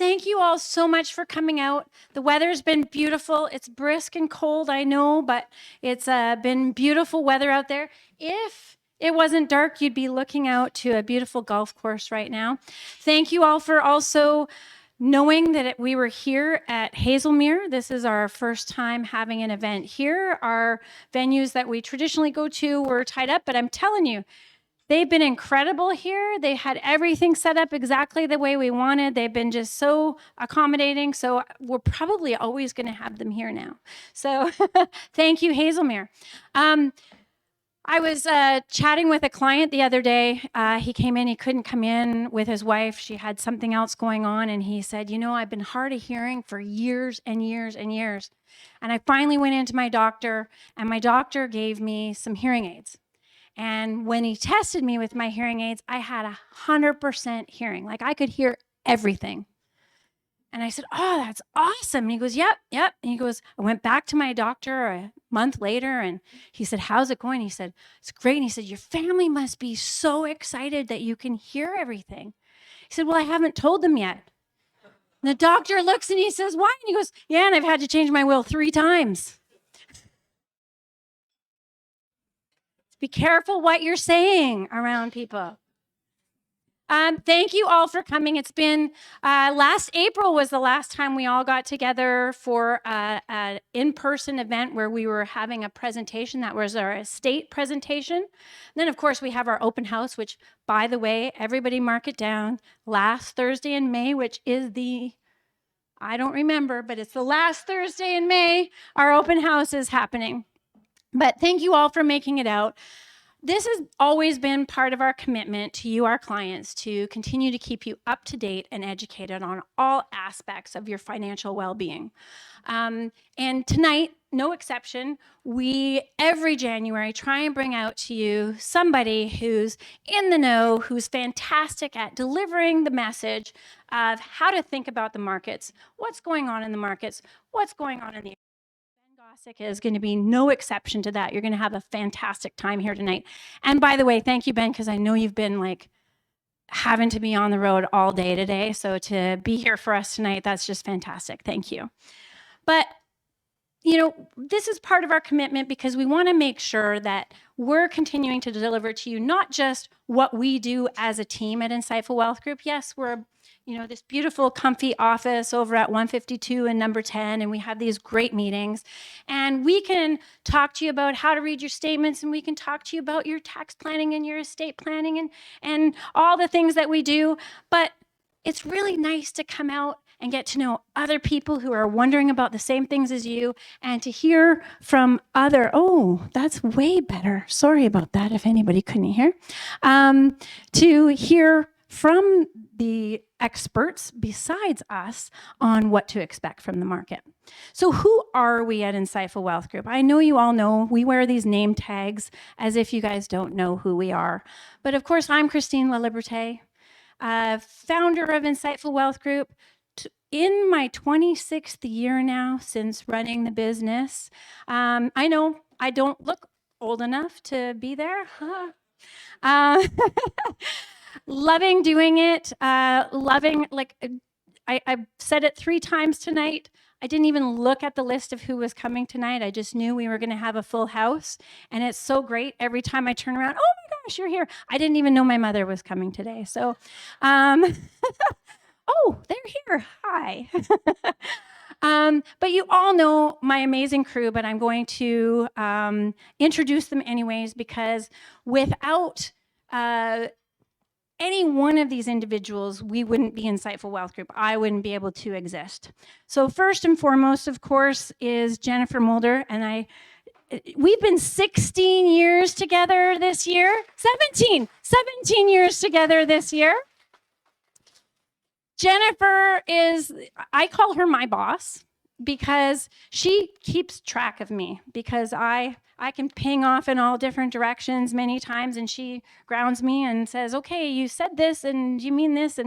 thank you all so much for coming out. The weather's been beautiful. It's brisk and cold, I know, but it's been beautiful weather out there. If it wasn't dark, you'd be looking out to a beautiful golf course right now. Thank you all for also knowing that we were here at Hazelmere. This is our first time having an event here. Our venues that we traditionally go to were tied up, but I'm telling you, they've been incredible here. They had everything set up exactly the way we wanted. They've been just so accommodating. So we're probably always going to have them here now. So thank you, Hazelmere. I was chatting with a client the other day. He came in, he couldn't come in with his wife. She had something else going on. And he said, you know, I've been hard of hearing for years and years and years. And I finally went into my doctor, and my doctor gave me some hearing aids. And when he tested me with my hearing aids, I had 100% hearing. Like I could hear everything. And I said, oh, that's awesome. And he goes, yep. And he goes, I went back to my doctor a month later, and he said, how's it going? He said, it's great. And he said, your family must be so excited that you can hear everything. He said, well, I haven't told them yet. And the doctor looks and he says, why? And he goes, yeah, and I've had to change my will 3 times. Be careful what you're saying around people. Thank you all for coming. It's been last April was the last time we all got together for an in-person event where we were having a presentation. That was our estate presentation. And then, of course, we have our open house, which, by the way, everybody mark it down, last Thursday in May, which is I don't remember, but it's the last Thursday in May. Our open house is happening. But thank you all for making it out. This has always been part of our commitment to you, our clients, to continue to keep you up to date and educated on all aspects of your financial well-being. And tonight, no exception, we every January try and bring out to you somebody who's in the know, who's fantastic at delivering the message of how to think about the markets, what's going on in the markets, what's going on in the Gossick is going to be no exception to that. You're going to have a fantastic time here tonight. And by the way, thank you, Ben, because I know you've been like having to be on the road all day today. So to be here for us tonight, that's just fantastic. Thank you. But you know, this is part of our commitment because we want to make sure that we're continuing to deliver to you not just what we do as a team at Insightful Wealth Group. Yes, we're, you know, this beautiful, comfy office over at 152 and number 10, and we have these great meetings. And we can talk to you about how to read your statements, and we can talk to you about your tax planning and your estate planning and all the things that we do. But it's really nice to come out and get to know other people who are wondering about the same things as you, and to hear from oh, that's way better. Sorry about that if anybody couldn't hear. To hear from the experts besides us on what to expect from the market. So who are we at Insightful Wealth Group? I know you all know we wear these name tags as if you guys don't know who we are. But of course, I'm Christine LaLiberte, founder of Insightful Wealth Group. In my 26th year now since running the business. I know I don't look old enough to be there. Loving doing it, loving, like, I've said it 3 times tonight. I didn't even look at the list of who was coming tonight. I just knew we were going to have a full house. And it's so great every time I turn around, oh my gosh, you're here. I didn't even know my mother was coming today. So, oh, they're here. Hi. But you all know my amazing crew, but I'm going to introduce them anyways, because without any one of these individuals, we wouldn't be Insightful Wealth Group. I wouldn't be able to exist. So first and foremost, of course, is Jennifer Mulder, and we've been 16 years together this year. 17 years together this year. Jennifer I call her my boss because she keeps track of me, because I can ping off in all different directions many times, and she grounds me and says, okay, you said this and you mean this.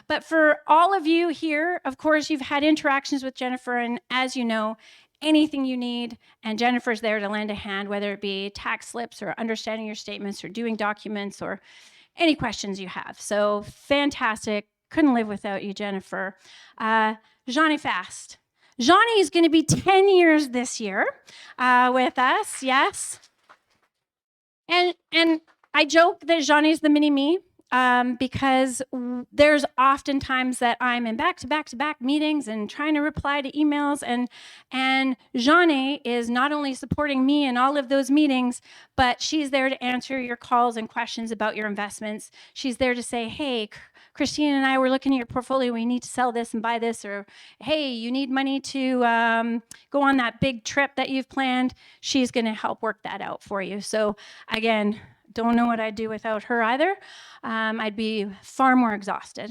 But for all of you here, of course, you've had interactions with Jennifer, and as you know, anything you need, and Jennifer's there to lend a hand, whether it be tax slips or understanding your statements or doing documents or any questions you have. So fantastic couldn't live without you, Jennifer. Johnny Fast. Johnny is going to be 10 years this year with us, yes. And I joke that Johnny's the mini-me because there's often times that I'm in back-to-back meetings and trying to reply to emails, and Johnny is not only supporting me in all of those meetings, but she's there to answer your calls and questions about your investments. She's there to say, hey, Christine and I were looking at your portfolio. We need to sell this and buy this, or hey, you need money to go on that big trip that you've planned. She's going to help work that out for you. So again, don't know what I'd do without her either. I'd be far more exhausted.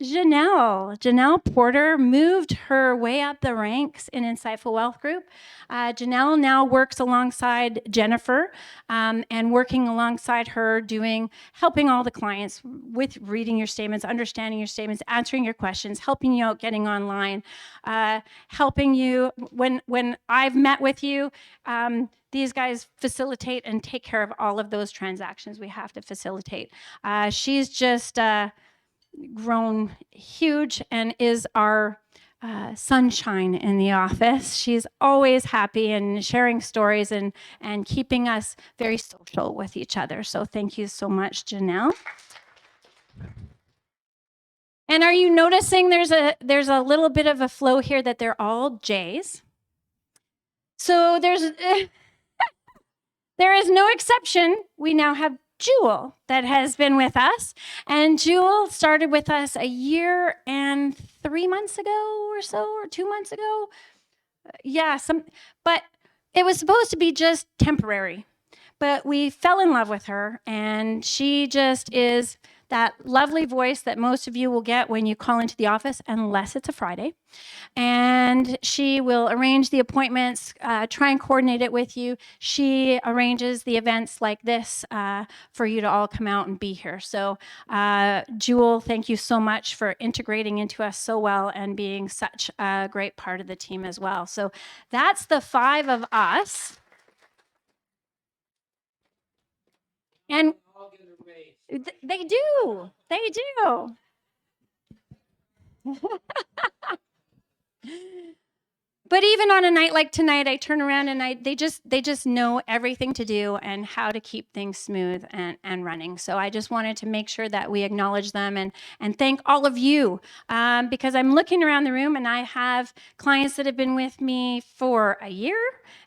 Janelle Porter moved her way up the ranks in Insightful Wealth Group. Janelle now works alongside Jennifer and working alongside her, helping all the clients with reading your statements, understanding your statements, answering your questions, helping you out getting online, helping you when I've met with you. These guys facilitate and take care of all of those transactions we have to facilitate. She's just grown huge and is our sunshine in the office. She's always happy and sharing stories and keeping us very social with each other. So thank you so much, Janelle. And are you noticing there's a little bit of a flow here that they're all J's? So there is no exception. We now have Jewel that has been with us, and Jewel started with us a year and 3 months ago or so, or 2 months ago. But it was supposed to be just temporary, but we fell in love with her, and she just is that lovely voice that most of you will get when you call into the office, unless it's a Friday. And she will arrange the appointments, try and coordinate it with you. She arranges the events like this for you to all come out and be here. So Jewel, thank you so much for integrating into us so well and being such a great part of the team as well. So that's the 5 of us. And they do. But even on a night like tonight, I turn around and they just know everything to do and how to keep things smooth and running. So I just wanted to make sure that we acknowledge them and thank all of you because I'm looking around the room and I have clients that have been with me for a year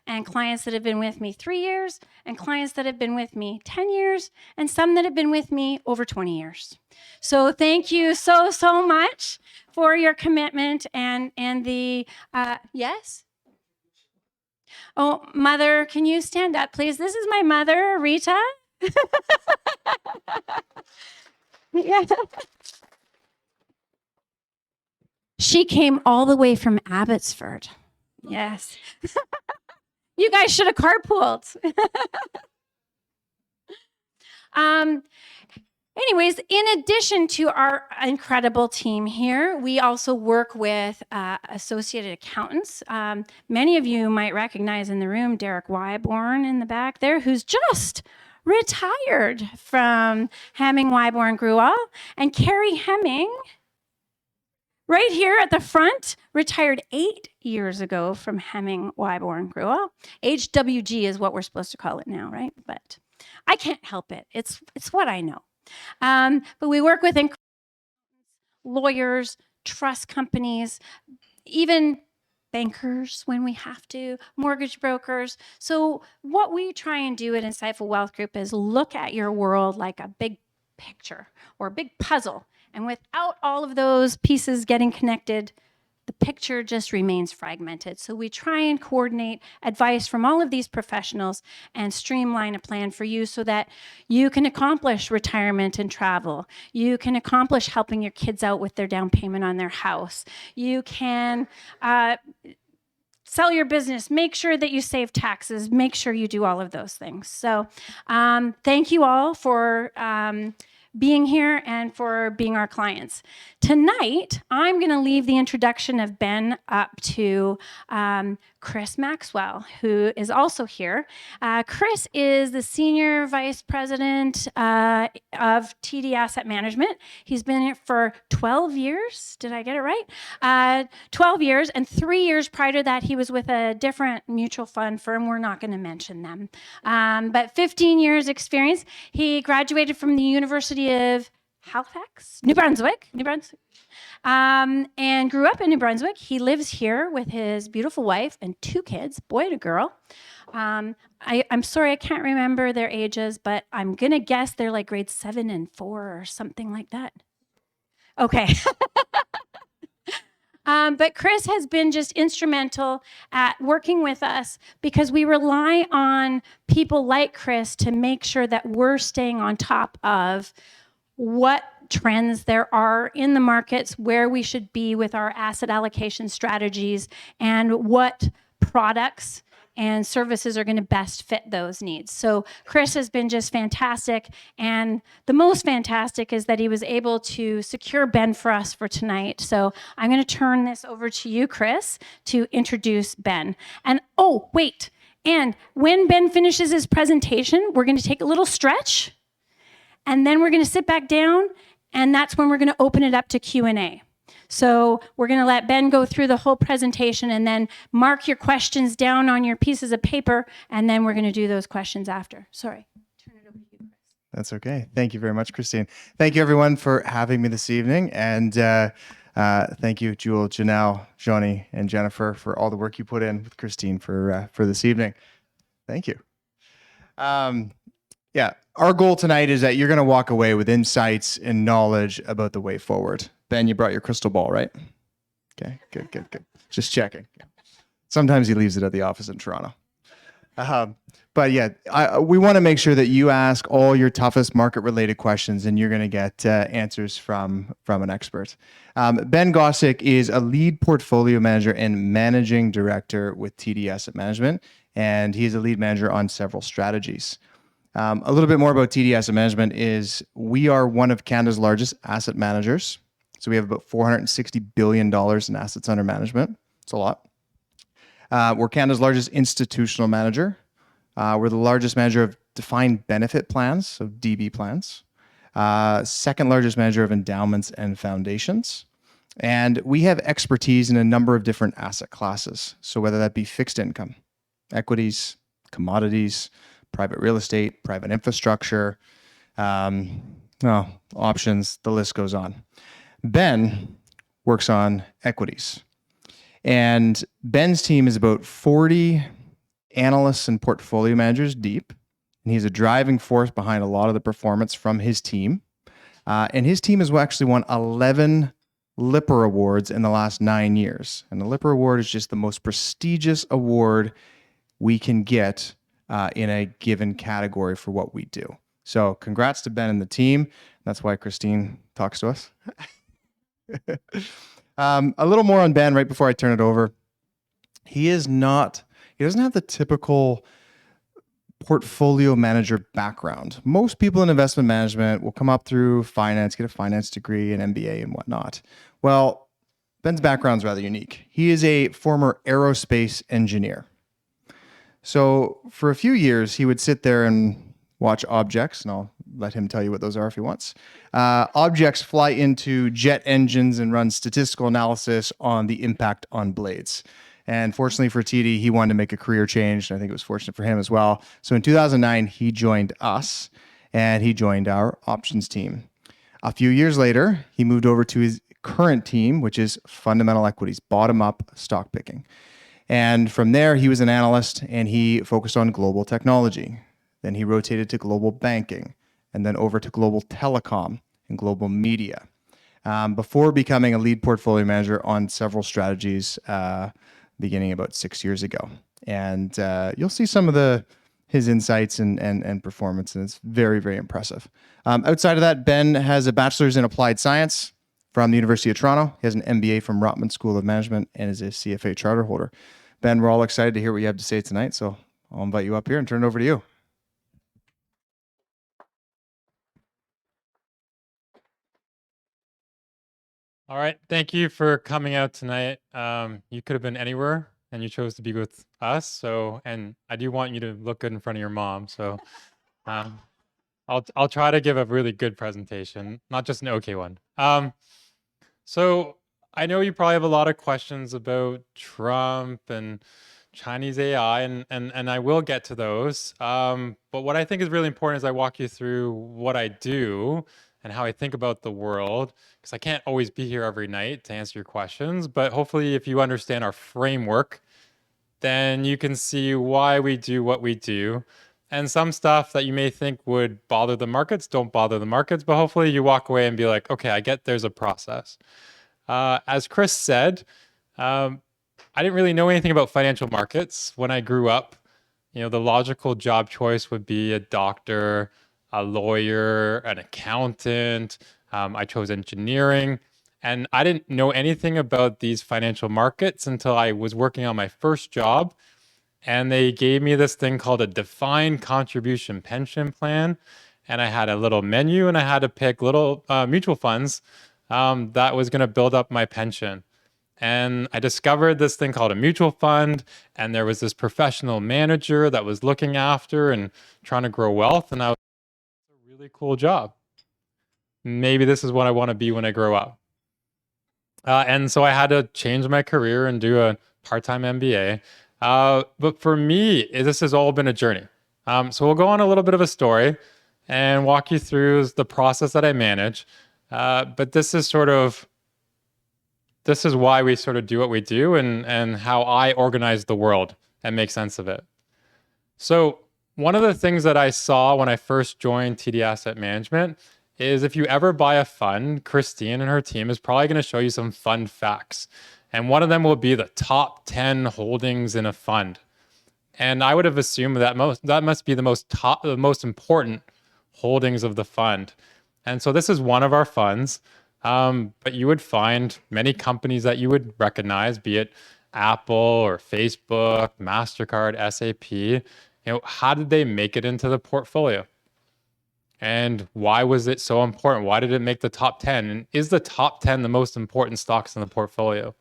and clients that have been with me 3 years and clients that have been with me 10 years and some that have been with me over 20 years. So thank you so much for your commitment and the, yes? Oh, mother, can you stand up, please? This is my mother, Rita. Yeah. She came all the way from Abbotsford. Yes. You guys should have carpooled. Anyways, in addition to our incredible team here, we also work with associated accountants. Many of you might recognize in the room Derek Wyborn in the back there, who's just retired from Hemming, Wyborn, Grewal, and Carrie Hemming, right here at the front, retired 8 years ago from Hemming, Wyborn, Grewal. HWG is what we're supposed to call it now, right? But I can't help it. It's what I know. But we work with lawyers, trust companies, even bankers when we have to, mortgage brokers. So what we try and do at Insightful Wealth Group is look at your world like a big picture or a big puzzle. And without all of those pieces getting connected, the picture just remains fragmented. So we try and coordinate advice from all of these professionals and streamline a plan for you so that you can accomplish retirement and travel. You can accomplish helping your kids out with their down payment on their house. You can sell your business, make sure that you save taxes, make sure you do all of those things. So thank you all for being here and for being our clients. Tonight, I'm going to leave the introduction of Ben up to Chris Maxwell, who is also here. Chris is the Senior Vice President of TD Asset Management. He's been here for 12 years. Did I get it right? 12 years, and 3 years prior to that, he was with a different mutual fund firm. We're not going to mention them. But 15 years experience. He graduated from the University of Halifax, New Brunswick, and grew up in New Brunswick. He lives here with his beautiful wife and 2 kids, boy and a girl. I'm sorry, I can't remember their ages, but I'm going to guess they're like grades 7 and 4 or something like that. Okay. But Chris has been just instrumental at working with us because we rely on people like Chris to make sure that we're staying on top of what trends there are in the markets, where we should be with our asset allocation strategies, and what products and services are going to best fit those needs. So Chris has been just fantastic, and the most fantastic is that he was able to secure Ben for us for tonight. So I'm going to turn this over to you, Chris, to introduce Ben. And oh, wait, and when Ben finishes his presentation, we're going to take a little stretch, and then we're going to sit back down, and that's when we're going to open it up to Q&A. So we're going to let Ben go through the whole presentation and then mark your questions down on your pieces of paper, and then we're going to do those questions after. Sorry. Turn it over to you, Chris. That's okay. Thank you very much, Christine. Thank you, everyone, for having me this evening. And thank you, Jewel, Janelle, Johnny, and Jennifer for all the work you put in with Christine for this evening. Thank you. Yeah, our goal tonight is that you're going to walk away with insights and knowledge about the way forward. Ben, you brought your crystal ball, right? Okay, good. Just checking. Sometimes he leaves it at the office in Toronto. But yeah, we want to make sure that you ask all your toughest market-related questions, and you're going to get answers from an expert. Ben Gossick is a lead portfolio manager and managing director with TD Asset Management, and he is a lead manager on several strategies. A little bit more about TD Asset Management is we are one of Canada's largest asset managers. So we have about $460 billion in assets under management. It's a lot. We're Canada's largest institutional manager. We're the largest manager of defined benefit plans, so DB plans. Second largest manager of endowments and foundations. And we have expertise in a number of different asset classes. So whether that be fixed income, equities, commodities, private real estate, private infrastructure, options, the list goes on. Ben works on equities. And Ben's team is about 40 analysts and portfolio managers deep. And he's a driving force behind a lot of the performance from his team. And his team has actually won 11 Lipper Awards in the last 9 years. And the Lipper Award is just the most prestigious award we can get in a given category for what we do. So congrats to Ben and the team. That's why Christine talks to us. A little more on Ben right before I turn it over. He doesn't have the typical portfolio manager background. Most people in investment management will come up through finance, get a finance degree, an MBA and whatnot. Well, Ben's background is rather unique. He is a former aerospace engineer. So for a few years, he would sit there and watch objects, and I'll let him tell you what those are if he wants. Objects fly into jet engines and run statistical analysis on the impact on blades. And fortunately for TD, he wanted to make a career change. And I think it was fortunate for him as well. So in 2009, he joined us, and he joined our options team. A few years later, he moved over to his current team, which is fundamental equities, bottom-up stock picking. And from there, he was an analyst, and he focused on global technology. Then he rotated to global banking, and then over to global telecom and global media, before becoming a lead portfolio manager on several strategies beginning about 6 years ago. And you'll see some of his insights and performance, and it's very, very impressive. Outside of that, Ben has a bachelor's in applied science from the University of Toronto. He has an MBA from Rotman School of Management and is a CFA charter holder. Ben, we're all excited to hear what you have to say tonight, so I'll invite you up here and turn it over to you. All right, thank you for coming out tonight. You could have been anywhere and you chose to be with us. So, and I do want you to look good in front of your mom. So, um, I'll try to give a really good presentation, not just an okay one. So I know you probably have a lot of questions about Trump and Chinese AI, and I will get to those. But what I think is really important is I walk you through what I do and how I think about the world, because I can't always be here every night to answer your questions. But hopefully, if you understand our framework, then you can see why we do what we do. And some stuff that you may think would bother the markets don't bother the markets, but hopefully you walk away and be like, okay, I get there's a process. As Chris said, I didn't really know anything about financial markets when I grew up. You know, the logical job choice would be a doctor, a lawyer, an accountant. I chose engineering. And I didn't know anything about these financial markets until I was working on my first job. And they gave me this thing called a defined contribution pension plan. And I had a little menu and I had to pick little mutual funds that was going to build up my pension. And I discovered this thing called a mutual fund. And there was this professional manager that was looking after and trying to grow wealth. And I was like, a really cool job. Maybe this is what I want to be when I grow up. And so I had to change my career and do a part-time MBA. But for me, this has all been a journey. So we'll go on a little bit of a story and walk you through the process that I manage. But this is why we sort of do what we do and how I organize the world and make sense of it. So one of the things that I saw when I first joined TD Asset Management is if you ever buy a fund, Christine and her team is probably going to show you some fun facts. And one of them will be the top 10 holdings in a fund. And I would have assumed that must be the most important holdings of the fund. And so this is one of our funds. But you would find many companies that you would recognize, be it Apple or Facebook, MasterCard, SAP. You know, how did they make it into the portfolio? And why was it so important? Why did it make the top 10? And is the top 10 the most important stocks in the portfolio?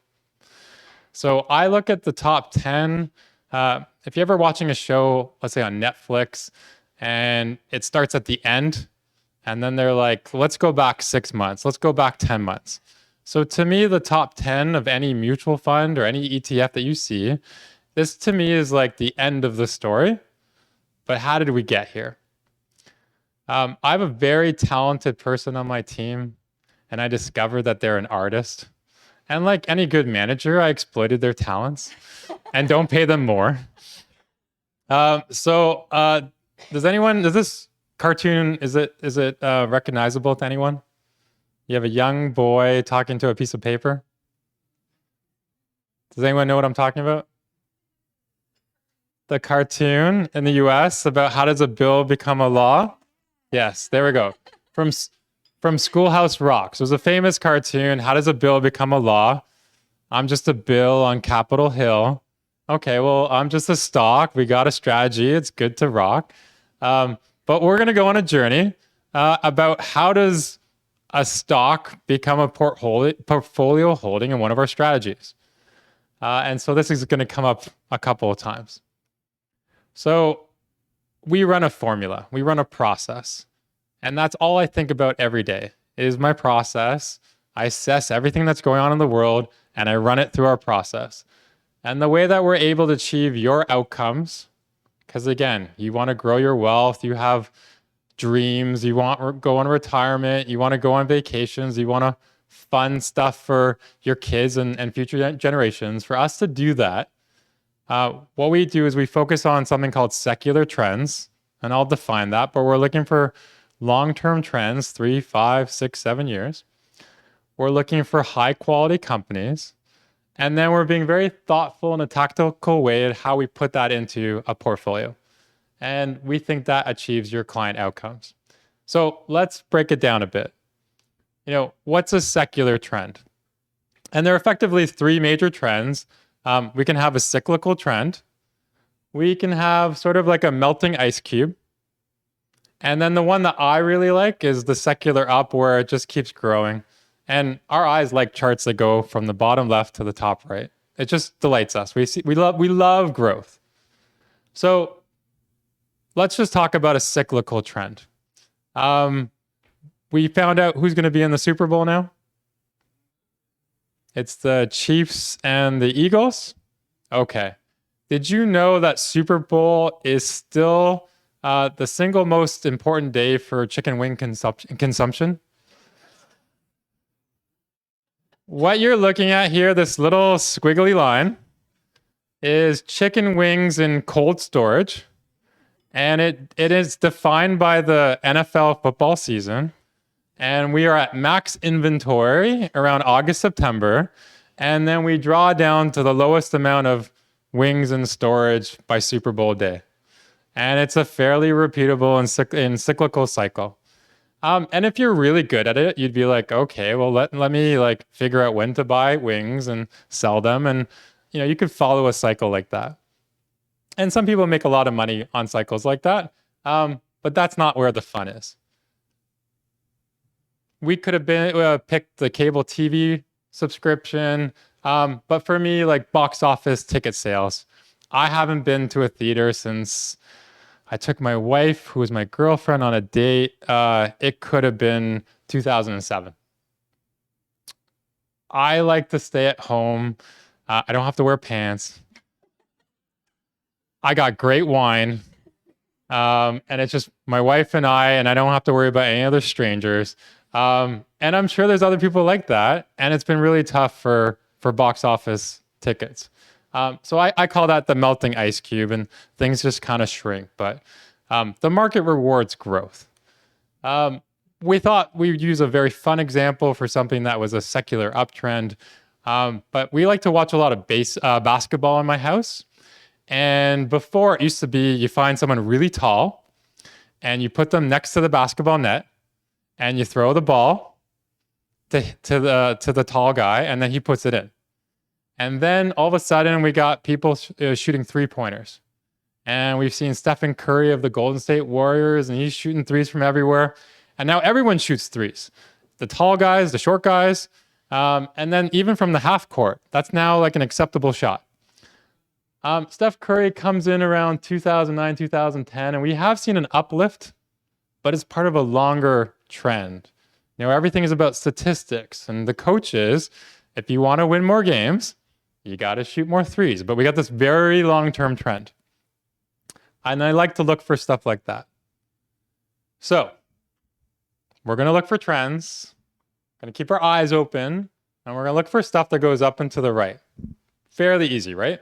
So I look at the top 10. If you're ever watching a show, let's say on Netflix, and it starts at the end, and then they're like, let's go back 6 months. Let's go back 10 months. So to me, the top 10 of any mutual fund or any ETF that you see, this to me is like the end of the story. But how did we get here? I have a very talented person on my team, and I discovered that they're an artist. And like any good manager, I exploited their talents and don't pay them more. Does this cartoon, is it recognizable to anyone? You have a young boy talking to a piece of paper. Does anyone know what I'm talking about? The cartoon in the US about how does a bill become a law? Yes, there we go. From Schoolhouse Rock. So it was a famous cartoon. How does a bill become a law? I'm just a bill on Capitol Hill. Okay, well, I'm just a stock. We got a strategy. It's good to rock. But we're going to go on a journey about how does a stock become a portfolio holding in one of our strategies. And so this is going to come up a couple of times. So we run a formula. We run a process. And that's all I think about every day is my process. I assess everything that's going on in the world, and I run it through our process. And the way that we're able to achieve your outcomes, because again, you want to grow your wealth, you have dreams, you want to go on retirement, you want to go on vacations, you want to fund stuff for your kids and future generations. For us to do that, what we do is we focus on something called secular trends, and I'll define that, but we're looking for long-term trends, 3, 5, 6, 7 years. We're looking for high-quality companies, and then we're being very thoughtful in a tactical way at how we put that into a portfolio. And we think that achieves your client outcomes. So let's break it down a bit. You know, what's a secular trend? And there are effectively 3 major trends. We can have a cyclical trend. We can have sort of like a melting ice cube. And then the one that I really like is the secular up, where it just keeps growing. And our eyes like charts that go from the bottom left to the top right. It just delights us. We love growth. So let's just talk about a cyclical trend. We found out who's going to be in the Super Bowl now. It's the Chiefs and the Eagles. Okay. Did you know that Super Bowl is still the single most important day for chicken wing consumption? What you're looking at here, this little squiggly line, is chicken wings in cold storage. And it is defined by the NFL football season. And we are at max inventory around August, September. And then we draw down to the lowest amount of wings in storage by Super Bowl day. And it's a fairly repeatable and cyclical cycle. And if you're really good at it, you'd be like, okay, well, let me like figure out when to buy wings and sell them. And, you could follow a cycle like that. And some people make a lot of money on cycles like that. But that's not where the fun is. We could have picked the cable TV subscription. But for me, like box office ticket sales, I haven't been to a theater since I took my wife, who was my girlfriend, on a date. It could have been 2007. I like to stay at home. I don't have to wear pants. I got great wine. And it's just my wife and I don't have to worry about any other strangers. And I'm sure there's other people like that. And it's been really tough for box office tickets. So I call that the melting ice cube, and things just kind of shrink. But the market rewards growth. We thought we'd use a very fun example for something that was a secular uptrend. But we like to watch a lot of basketball in my house. And before, it used to be you find someone really tall and you put them next to the basketball net and you throw the ball to the tall guy, and then he puts it in. And then all of a sudden we got people shooting 3-pointers. And we've seen Stephen Curry of the Golden State Warriors, and he's shooting threes from everywhere. And now everyone shoots threes. The tall guys, the short guys, and then even from the half court, that's now like an acceptable shot. Steph Curry comes in around 2009, 2010, and we have seen an uplift, but it's part of a longer trend. Everything is about statistics, and the coaches, if you want to win more games, you got to shoot more threes. But we got this very long-term trend. And I like to look for stuff like that. So we're going to look for trends, going to keep our eyes open, and we're going to look for stuff that goes up and to the right. Fairly easy, right?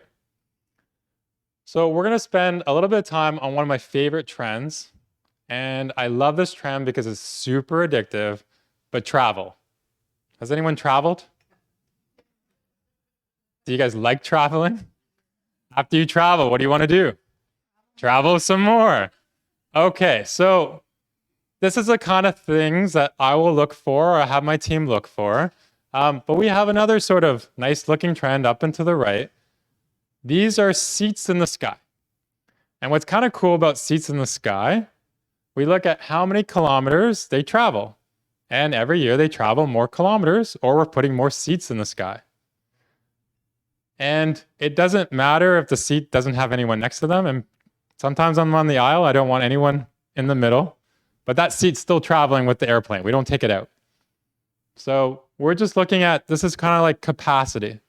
So we're going to spend a little bit of time on one of my favorite trends. And I love this trend because it's super addictive, but travel. Has anyone traveled? Do you guys like traveling? After you travel, what do you want to do? Travel some more. Okay, so this is the kind of things that I will look for, or I have my team look for. But we have another sort of nice looking trend up and to the right. These are seats in the sky. And what's kind of cool about seats in the sky, we look at how many kilometers they travel. And every year they travel more kilometers, or we're putting more seats in the sky. And it doesn't matter if the seat doesn't have anyone next to them. And sometimes I'm on the aisle, I don't want anyone in the middle. But that seat's still traveling with the airplane. We don't take it out. So we're just looking at, this is kind of like capacity.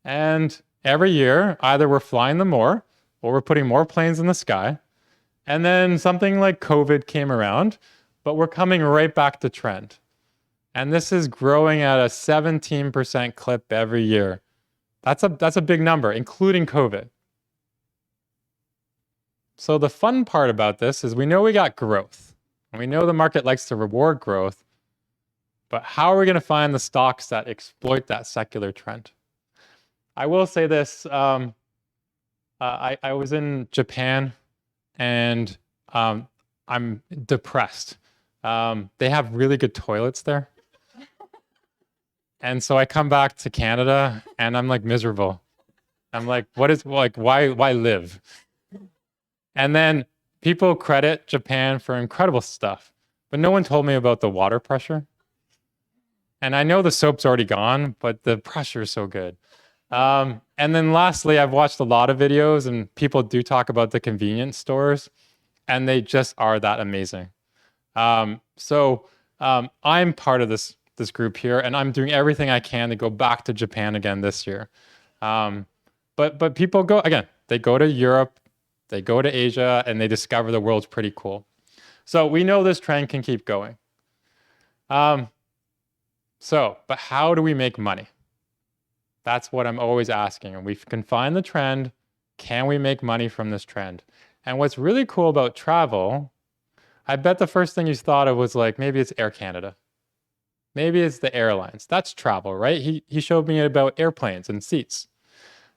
And every year, either we're flying them more, or we're putting more planes in the sky. And then something like COVID came around, but we're coming right back to trend. And this is growing at a 17% clip every year. That's a big number, including COVID. So the fun part about this is we know we got growth. And we know the market likes to reward growth. But how are we going to find the stocks that exploit that secular trend? I will say this. I was in Japan, and I'm depressed. They have really good toilets there. And so I come back to Canada, and I'm like miserable. I'm like, why live? And then people credit Japan for incredible stuff, but no one told me about the water pressure. And I know the soap's already gone, but the pressure is so good. And then lastly, I've watched a lot of videos and people do talk about the convenience stores, and they just are that amazing. I'm part of this group here, and I'm doing everything I can to go back to Japan again this year. But people go again. They go to Europe, they go to Asia, and they discover the world's pretty cool. So we know this trend can keep going. But how do we make money? That's what I'm always asking. And we can find the trend. Can we make money from this trend? And what's really cool about travel, I bet the first thing you thought of was like, maybe it's Air Canada. Maybe it's the airlines. That's travel, right? He showed me about airplanes and seats.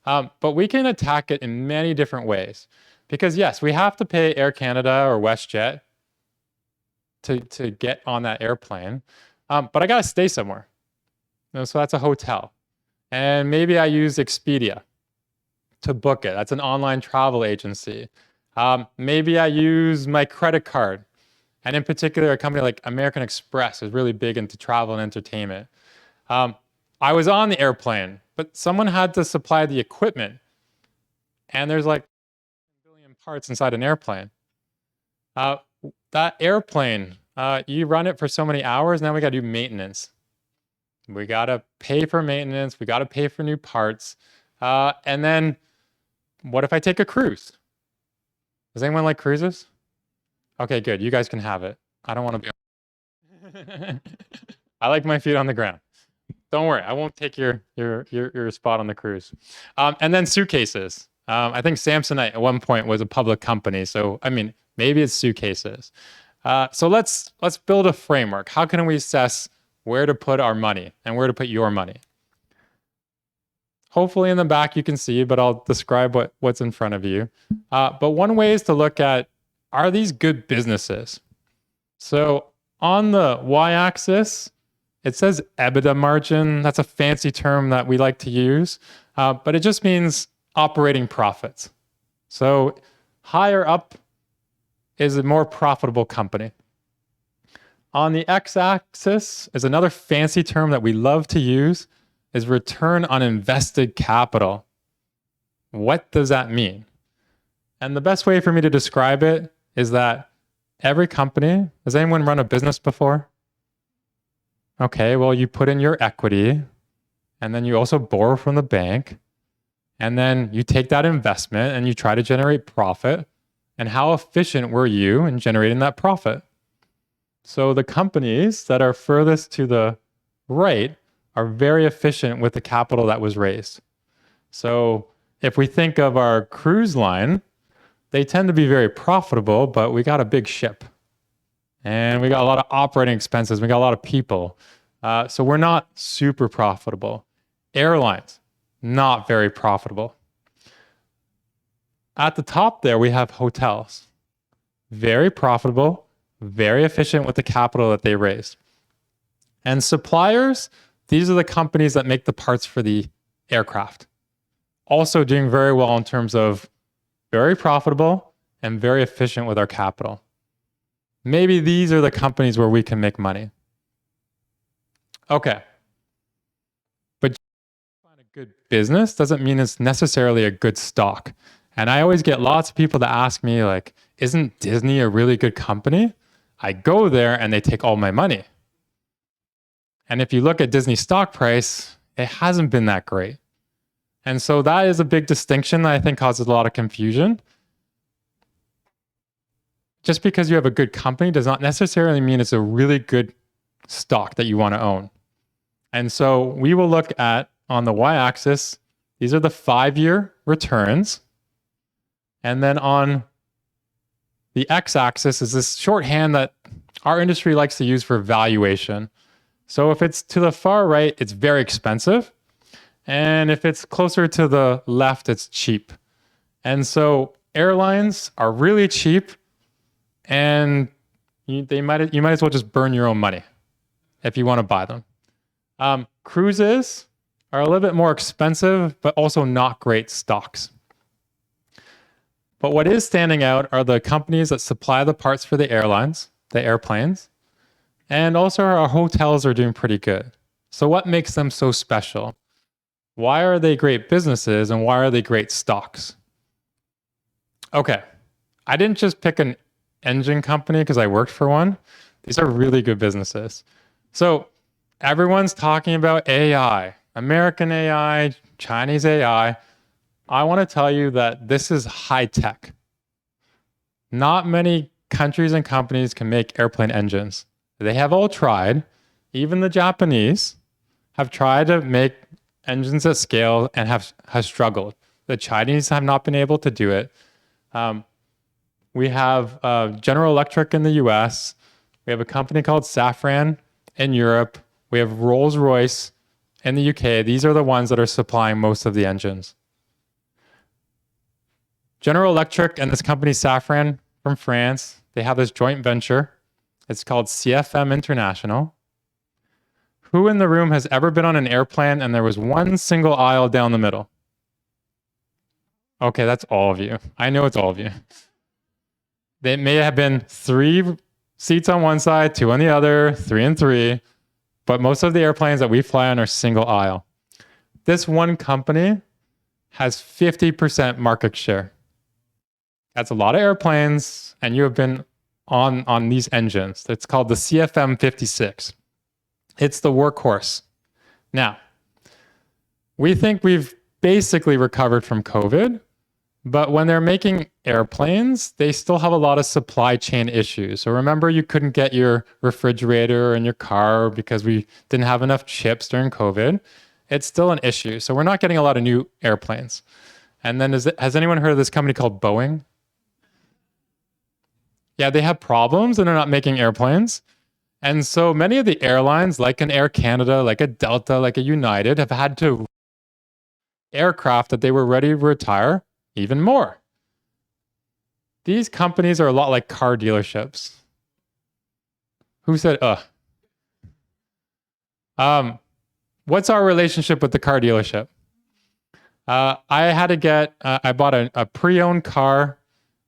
But we can attack it in many different ways. Because yes, we have to pay Air Canada or WestJet to get on that airplane. But I got to stay somewhere. So that's a hotel. And maybe I use Expedia to book it. That's an online travel agency. Maybe I use my credit card. And in particular, a company like American Express is really big into travel and entertainment. I was on the airplane, but someone had to supply the equipment. And there's like a billion parts inside an airplane. That airplane, you run it for so many hours, now we got to do maintenance. We got to pay for maintenance. We got to pay for new parts. And then what if I take a cruise? Does anyone like cruises? Okay, good. You guys can have it. I don't want to be. I like my feet on the ground. Don't worry. I won't take your spot on the cruise. And then suitcases. I think Samsonite at one point was a public company. So, I mean, maybe it's suitcases. So let's build a framework. How can we assess where to put our money and where to put your money? Hopefully in the back you can see, but I'll describe what's in front of you. But one way is to look at, are these good businesses? So on the y-axis, it says EBITDA margin. That's a fancy term that we like to use, but it just means operating profits. So higher up is a more profitable company. On the x-axis is another fancy term that we love to use, is return on invested capital. What does that mean? And the best way for me to describe it is that every company, has anyone run a business before? Okay, well, you put in your equity, and then you also borrow from the bank, and then you take that investment and you try to generate profit. And how efficient were you in generating that profit? So the companies that are furthest to the right are very efficient with the capital that was raised. So if we think of our cruise line, they tend to be very profitable, but we got a big ship. And we got a lot of operating expenses. We got a lot of people. So we're not super profitable. Airlines, not very profitable. At the top there, we have hotels. Very profitable, very efficient with the capital that they raised. And suppliers, these are the companies that make the parts for the aircraft. Also doing very well in terms of very profitable and very efficient with our capital. Maybe these are the companies where we can make money. Okay. But find a good business doesn't mean it's necessarily a good stock. And I always get lots of people that ask me, like, isn't Disney a really good company? I go there and they take all my money. And if you look at Disney stock price, it hasn't been that great. And so that is a big distinction that I think causes a lot of confusion. Just because you have a good company does not necessarily mean it's a really good stock that you want to own. And so we will look at, on the y-axis, these are the 5-year returns. And then on the x-axis is this shorthand that our industry likes to use for valuation. So if it's to the far right, it's very expensive. And if it's closer to the left, it's cheap. And so airlines are really cheap, and you might as well just burn your own money if you want to buy them. Cruises are a little bit more expensive, but also not great stocks. But what is standing out are the companies that supply the parts for the airlines, the airplanes, and also our hotels are doing pretty good. So what makes them so special? Why are they great businesses and why are they great stocks? Okay, I didn't just pick an engine company because I worked for one. These are really good businesses. So everyone's talking about AI, American AI, Chinese AI. I want to tell you that this is high tech. Not many countries and companies can make airplane engines. They have all tried. Even the Japanese have tried to make engines at scale and have struggled. The Chinese have not been able to do it. We have General Electric in the US. We have a company called Safran in Europe. We have Rolls-Royce in the UK. These are the ones that are supplying most of the engines. General Electric and this company Safran from France, they have this joint venture. It's called CFM International. Who in the room has ever been on an airplane and there was one single aisle down the middle? Okay, that's all of you. I know it's all of you. They may have been 3 seats on one side, 2 on the other, 3 and 3, but most of the airplanes that we fly on are single aisle. This one company has 50% market share. That's a lot of airplanes, and you have been on these engines. It's called the CFM56. It's the workhorse. Now, we think we've basically recovered from COVID, but when they're making airplanes, they still have a lot of supply chain issues. So remember, you couldn't get your refrigerator in your car because we didn't have enough chips during COVID. It's still an issue. So we're not getting a lot of new airplanes. And then has anyone heard of this company called Boeing? Yeah, they have problems and they're not making airplanes. And so many of the airlines, like an Air Canada, like a Delta, like a United, have had to aircraft that they were ready to retire even more. These companies are a lot like car dealerships. Who said, what's our relationship with the car dealership? I bought a pre-owned car.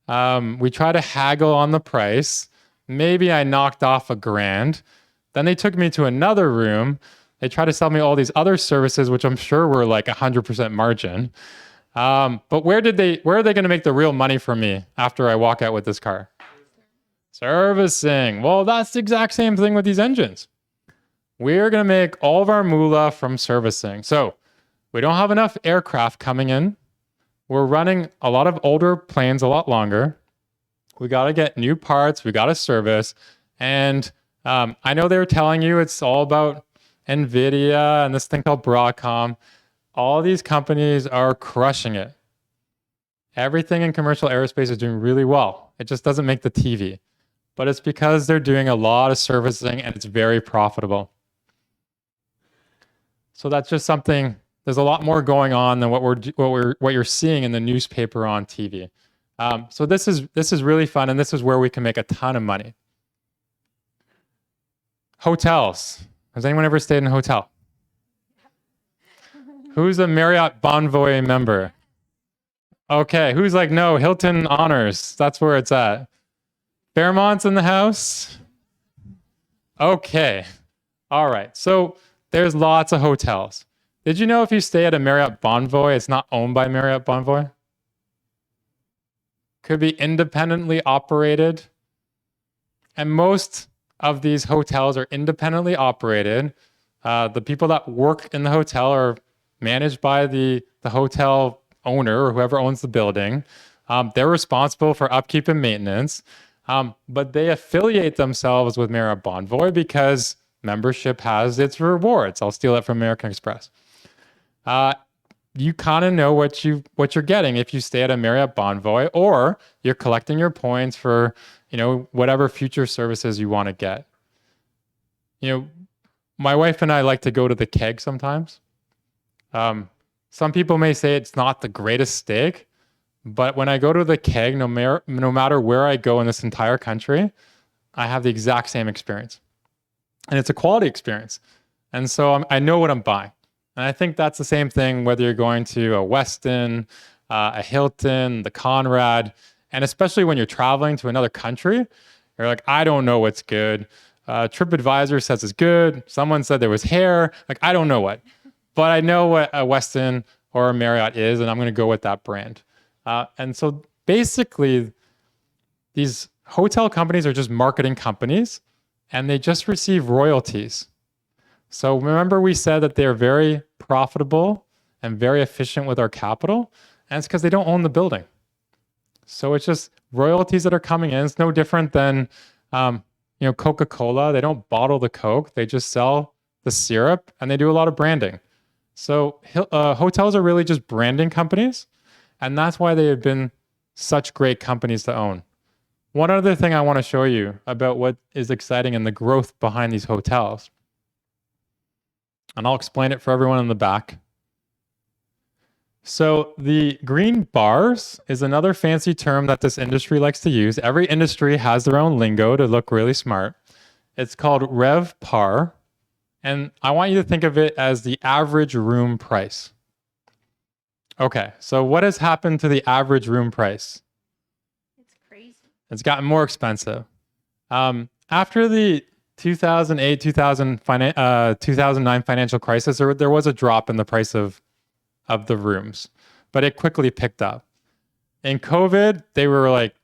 We tried to haggle on the price. Maybe I knocked off $1,000. Then they took me to another room. They tried to sell me all these other services, which I'm sure were like 100% margin. But where are they going to make the real money from me after I walk out with this car? Servicing. Well, that's the exact same thing with these engines. We're going to make all of our moolah from servicing. So we don't have enough aircraft coming in. We're running a lot of older planes a lot longer. We got to get new parts. We got to service. And I know they were telling you it's all about NVIDIA and this thing called Broadcom. All these companies are crushing it. Everything in commercial aerospace is doing really well. It just doesn't make the TV. But it's because they're doing a lot of servicing and it's very profitable. So that's just something. There's a lot more going on than what you're seeing in the newspaper on TV. So this is really fun, and this is where we can make a ton of money. Hotels. Has anyone ever stayed in a hotel? Who's a Marriott Bonvoy member? Okay, who's like, no, Hilton Honors. That's where it's at. Fairmont's in the house? Okay. All right. So there's lots of hotels. Did you know if you stay at a Marriott Bonvoy, it's not owned by Marriott Bonvoy? Could be independently operated. And most of these hotels are independently operated. The people that work in the hotel are managed by the hotel owner or whoever owns the building. They're responsible for upkeep and maintenance. But they affiliate themselves with Marriott Bonvoy because membership has its rewards. I'll steal it from American Express. You kind of know what you're getting if you stay at a Marriott Bonvoy, or you're collecting your points for, whatever future services you want to get. My wife and I like to go to the Keg sometimes. Some people may say it's not the greatest steak, but when I go to the Keg, no matter where I go in this entire country, I have the exact same experience. And it's a quality experience. And so I know what I'm buying. And I think that's the same thing whether you're going to a Westin, a Hilton, the Conrad, and especially when you're traveling to another country, you're like, I don't know what's good. TripAdvisor says it's good. Someone said there was hair. Like, I don't know what. but I know what a Westin or a Marriott is, and I'm going to go with that brand. And so basically, these hotel companies are just marketing companies, and they just receive royalties. So remember we said that they're very profitable and very efficient with our capital, and it's because they don't own the building. So it's just royalties that are coming in. It's no different than Coca-Cola. They don't bottle the Coke. They just sell the syrup, and they do a lot of branding. So hotels are really just branding companies, and that's why they have been such great companies to own. One other thing I want to show you about what is exciting and the growth behind these hotels, and I'll explain it for everyone in the back. So the green bars is another fancy term that this industry likes to use. Every industry has their own lingo to look really smart. It's called RevPAR, and I want you to think of it as the average room price. Okay, so what has happened to the average room price? It's crazy. It's gotten more expensive. After the 2008, 2009 financial crisis, there was a drop in the price of the rooms, but it quickly picked up. In COVID, they were like,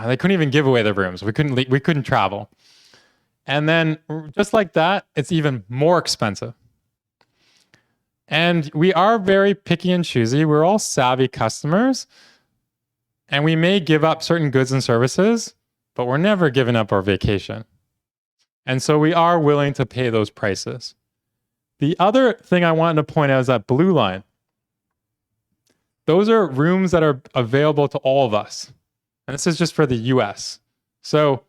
they couldn't even give away their rooms. We couldn't travel. And then just like that, it's even more expensive. And we are very picky and choosy. We're all savvy customers, and we may give up certain goods and services, but we're never giving up our vacation. And so we are willing to pay those prices. The other thing I wanted to point out is that blue line. Those are rooms that are available to all of us. And this is just for the US. So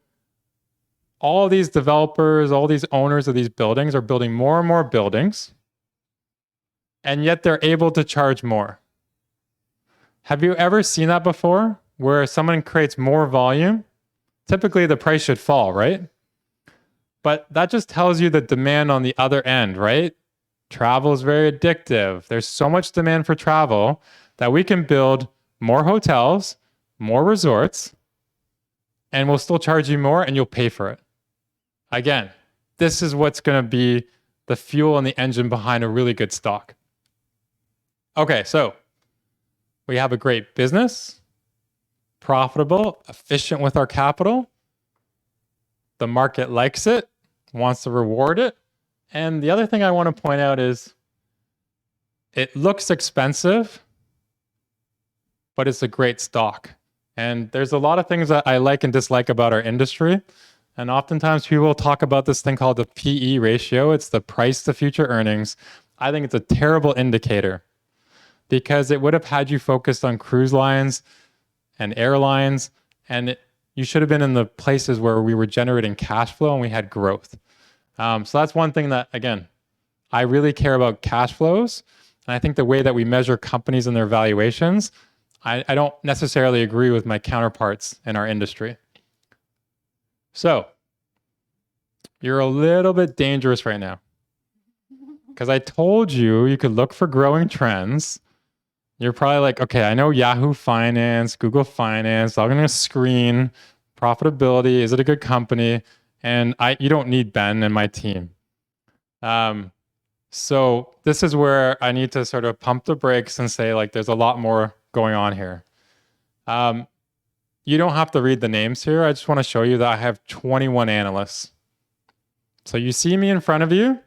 all these developers, all these owners of these buildings are building more and more buildings, and yet they're able to charge more. Have you ever seen that before, where someone creates more volume? Typically the price should fall, right? But that just tells you the demand on the other end, right? Travel is very addictive. There's so much demand for travel that we can build more hotels, more resorts, and we'll still charge you more and you'll pay for it. Again, this is what's going to be the fuel and the engine behind a really good stock. Okay, so we have a great business, profitable, efficient with our capital. The market likes it, wants to reward it. And the other thing I want to point out is it looks expensive, but it's a great stock. And there's a lot of things that I like and dislike about our industry. And oftentimes people talk about this thing called the PE ratio. It's the price to future earnings. I think it's a terrible indicator because it would have had you focused on cruise lines and airlines, and you should have been in the places where we were generating cash flow and we had growth. So that's one thing that, again, I really care about cash flows. And I think the way that we measure companies and their valuations, I don't necessarily agree with my counterparts in our industry. So you're a little bit dangerous right now because I told you you could look for growing trends. You're probably like, okay, I know Yahoo Finance, Google Finance. I'm going to screen profitability. Is it a good company? And you don't need Ben and my team. So this is where I need to sort of pump the brakes and say, like, there's a lot more going on here. You don't have to read the names here. I just want to show you that I have 21 analysts. So you see me in front of you.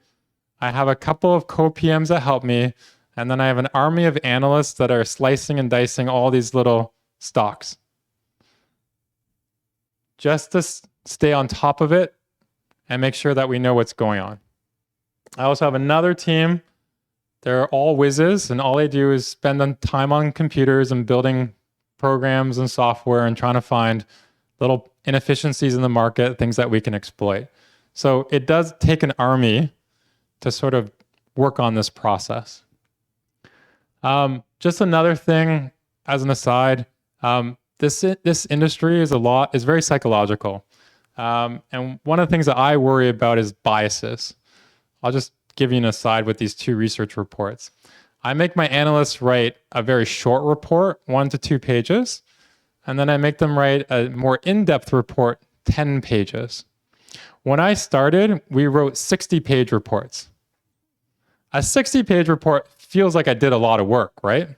I have a couple of co-PMs that help me. And then I have an army of analysts that are slicing and dicing all these little stocks, just to stay on top of it and make sure that we know what's going on. I also have another team. They're all whizzes, and all they do is spend time on computers and building programs and software and trying to find little inefficiencies in the market, things that we can exploit. So it does take an army to sort of work on this process. Just another thing as an aside, this industry is very psychological. And one of the things that I worry about is biases. I'll just give you an aside with these two research reports. I make my analysts write a very short report, 1 to 2 pages, and then I make them write a more in-depth report, 10 pages. When I started, we wrote 60-page reports. A 60-page report feels like I did a lot of work, right?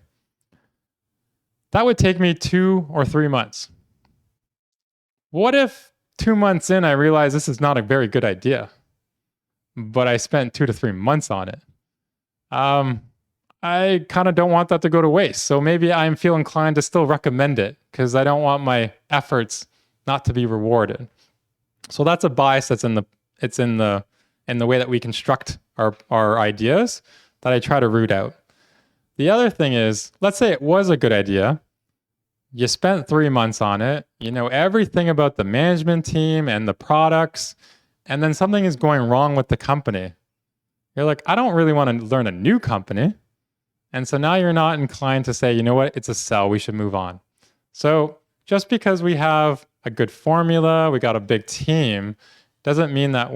That would take me 2 or 3 months. What if 2 months in, I realize this is not a very good idea, but I spent 2 to 3 months on it? I kind of don't want that to go to waste. So maybe I feel inclined to still recommend it because I don't want my efforts not to be rewarded. So that's a bias that's in the way that we construct our ideas that I try to root out. The other thing is, let's say it was a good idea. You spent 3 months on it. You know everything about the management team and the products, and then something is going wrong with the company. You're like, I don't really want to learn a new company. And so now you're not inclined to say, you know what, it's a sell, we should move on. So just because we have a good formula, we got a big team, doesn't mean that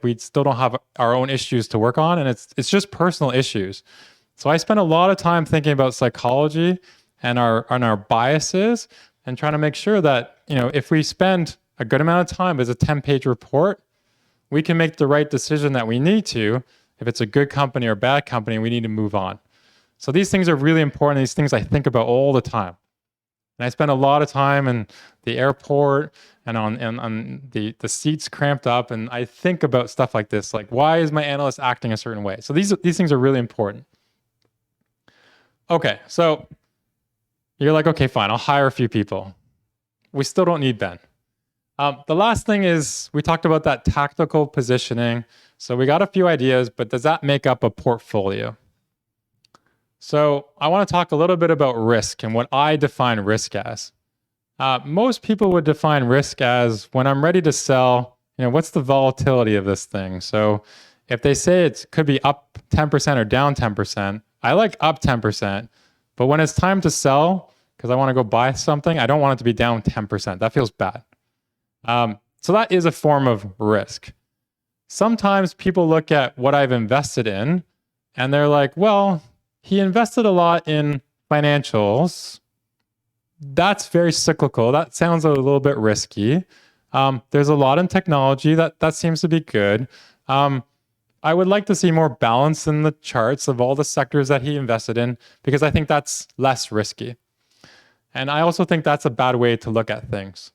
we still don't have our own issues to work on. And it's just personal issues. So I spend a lot of time thinking about psychology and our biases and trying to make sure that, you know, if we spend a good amount of time as a 10-page report, we can make the right decision that we need to. If it's a good company or bad company, we need to move on. So these things are really important. These things I think about all the time. And I spend a lot of time in the airport and on the seats cramped up. And I think about stuff like this, like, why is my analyst acting a certain way? So these things are really important. Okay, so you're like, okay, fine, I'll hire a few people. We still don't need Ben. The last thing is, we talked about that tactical positioning. So we got a few ideas, but does that make up a portfolio? So I want to talk a little bit about risk and what I define risk as. Most people would define risk as, when I'm ready to sell, you know, what's the volatility of this thing? So if they say it could be up 10% or down 10%, I like up 10%, but when it's time to sell, because I want to go buy something, I don't want it to be down 10%. That feels bad. So that is a form of risk. Sometimes people look at what I've invested in and they're like, well, he invested a lot in financials. That's very cyclical. That sounds a little bit risky. There's a lot in technology. That seems to be good. I would like to see more balance in the charts of all the sectors that he invested in, because I think that's less risky. And I also think that's a bad way to look at things.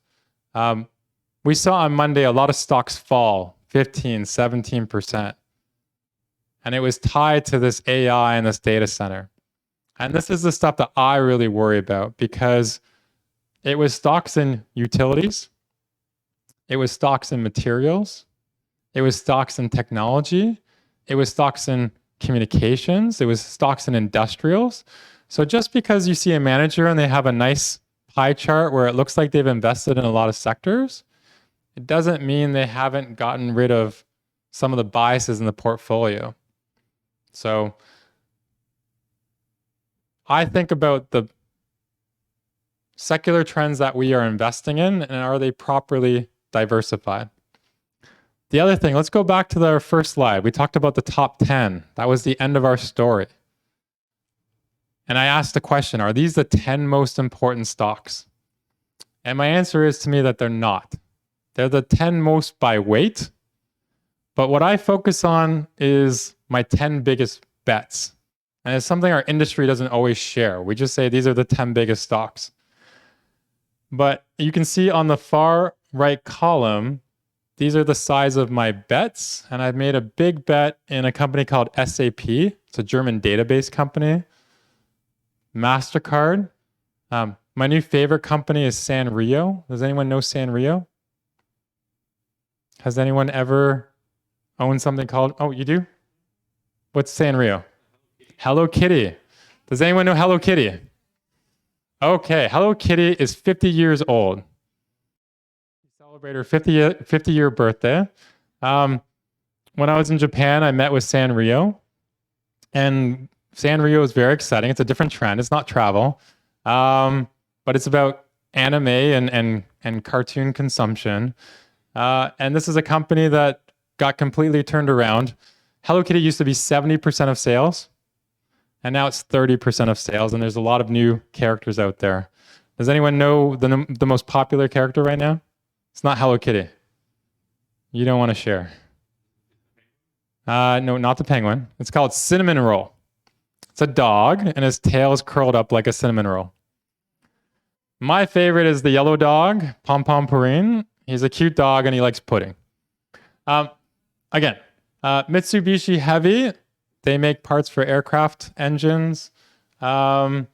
We saw on Monday a lot of stocks fall 15, 17%. And it was tied to this AI and this data center. And this is the stuff that I really worry about, because it was stocks in utilities, it was stocks in materials, it was stocks in technology, it was stocks in communications, it was stocks in industrials. So just because you see a manager and they have a nice pie chart where it looks like they've invested in a lot of sectors, it doesn't mean they haven't gotten rid of some of the biases in the portfolio. So I think about the secular trends that we are investing in, and are they properly diversified? The other thing, let's go back to our first slide. We talked about the top 10. That was the end of our story. And I asked the question, are these the 10 most important stocks? And my answer is, to me, that they're not. They're the 10 most by weight. But what I focus on is my 10 biggest bets. And it's something our industry doesn't always share. We just say these are the 10 biggest stocks. But you can see on the far right column, these are the size of my bets. And I've made a big bet in a company called SAP. It's a German database company. MasterCard. My new favorite company is Sanrio. Does anyone know Sanrio? Has anyone ever owned something called, oh, you do? What's Sanrio? Hello Kitty. Does anyone know Hello Kitty? Okay, Hello Kitty is 50 years old. We celebrate her 50-year birthday. When I was in Japan, I met with Sanrio. And Sanrio is very exciting. It's a different trend. It's not travel. But it's about anime and cartoon consumption. And this is a company that got completely turned around. Hello Kitty used to be 70% of sales, and now it's 30% of sales, and there's a lot of new characters out there. Does anyone know the most popular character right now? It's not Hello Kitty. You don't want to share. No, not the penguin. It's called Cinnamon Roll. It's a dog, and his tail is curled up like a cinnamon roll. My favorite is the yellow dog, Pom Pom Purin. He's a cute dog, and he likes pudding. Again, Mitsubishi Heavy, they make parts for aircraft engines. But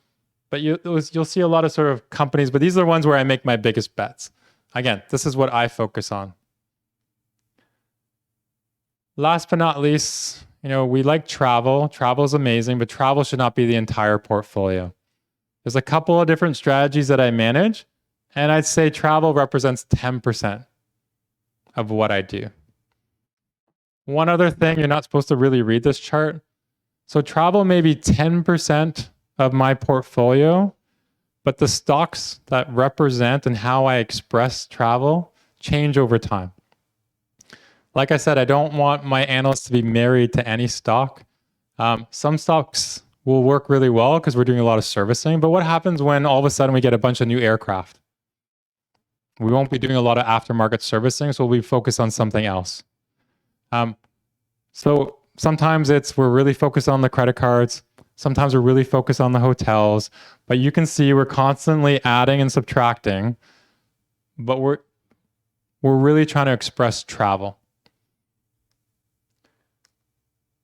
you'll see a lot of sort of companies, but these are the ones where I make my biggest bets. Again, this is what I focus on. Last but not least, we like travel. Travel is amazing, but travel should not be the entire portfolio. There's a couple of different strategies that I manage, and I'd say travel represents 10% of what I do. One other thing, you're not supposed to really read this chart. So travel may be 10% of my portfolio, but the stocks that represent and how I express travel change over time. Like I said, I don't want my analysts to be married to any stock. Some stocks will work really well because we're doing a lot of servicing, but what happens when all of a sudden we get a bunch of new aircraft? We won't be doing a lot of aftermarket servicing, so we'll be focused on something else. So sometimes we're really focused on the credit cards. Sometimes we're really focused on the hotels, but you can see we're constantly adding and subtracting, but we're really trying to express travel.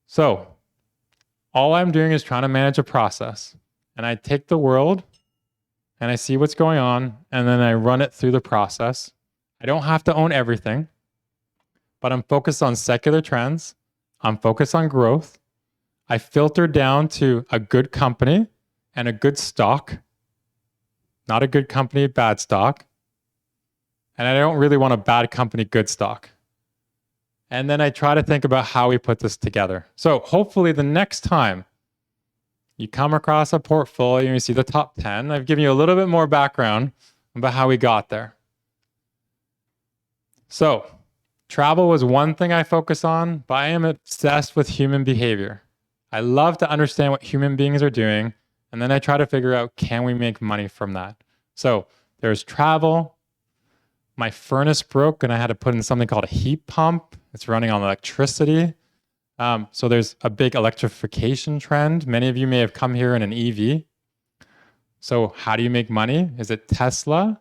So all I'm doing is trying to manage a process, and I take the world and I see what's going on, and then I run it through the process. I don't have to own everything, but I'm focused on secular trends. I'm focused on growth. I filter down to a good company and a good stock, not a good company, bad stock. And I don't really want a bad company, good stock. And then I try to think about how we put this together. So hopefully the next time you come across a portfolio and you see the top 10, I've given you a little bit more background about how we got there. So travel was one thing I focus on, but I am obsessed with human behavior. I love to understand what human beings are doing, and then I try to figure out, can we make money from that? So there's travel. My furnace broke, and I had to put in something called a heat pump. It's running on electricity. So there's a big electrification trend. Many of you may have come here in an EV. So how do you make money? Is it Tesla?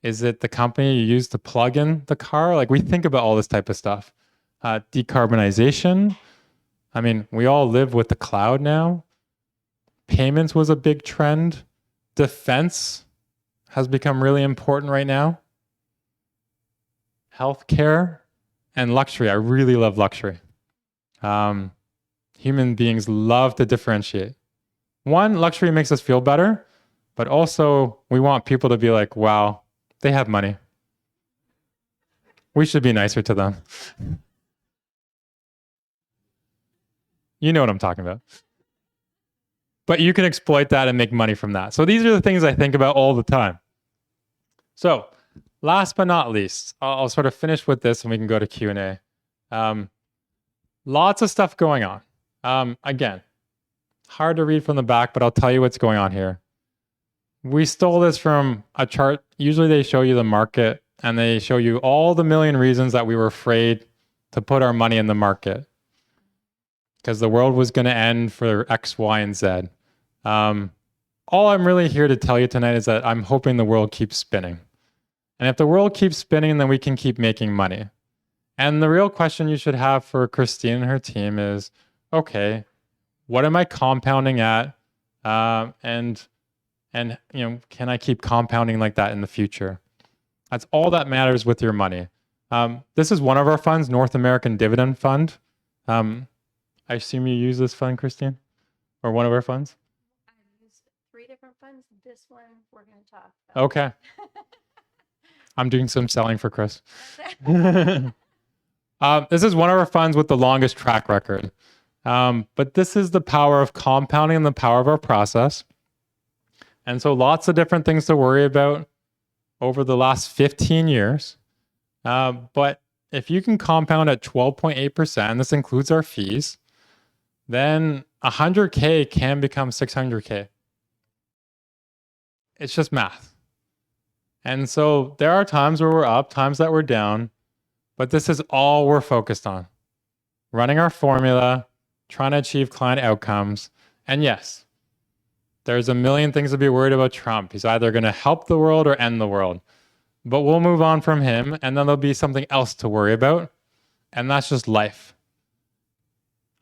Is it the company you use to plug in the car? Like, we think about all this type of stuff. Decarbonization. I mean, we all live with the cloud now. Payments was a big trend. Defense has become really important right now. Healthcare and luxury. I really love luxury. Human beings love to differentiate. One, luxury makes us feel better, but also we want people to be like, wow, they have money. We should be nicer to them. You know what I'm talking about. But you can exploit that and make money from that. So these are the things I think about all the time. So last but not least, I'll sort of finish with this and we can go to Q&A. Lots of stuff going on. Again, hard to read from the back, but I'll tell you what's going on here. We stole this from a chart. Usually they show you the market and they show you all the million reasons that we were afraid to put our money in the market because the world was going to end for X, Y, and Z. All I'm really here to tell you tonight is that I'm hoping the world keeps spinning. And if the world keeps spinning, then we can keep making money. And the real question you should have for Christine and her team is, okay, what am I compounding at? And can I keep compounding like that in the future? That's all that matters with your money. This is one of our funds, North American Dividend Fund. I assume you use this fund, Christine, or one of our funds? I've used 3 different funds. This one we're going to talk about. Okay. I'm doing some selling for Chris. This is one of our funds with the longest track record. But this is the power of compounding and the power of our process. And so lots of different things to worry about over the last 15 years. But if you can compound at 12.8%, this includes our fees, then 100K can become 600K. It's just math. And so there are times where we're up, times that we're down, but this is all we're focused on. running our formula, trying to achieve client outcomes. And yes, there's a million things to be worried about Trump. He's either going to help the world or end the world. But we'll move on from him, and then there'll be something else to worry about. And that's just life.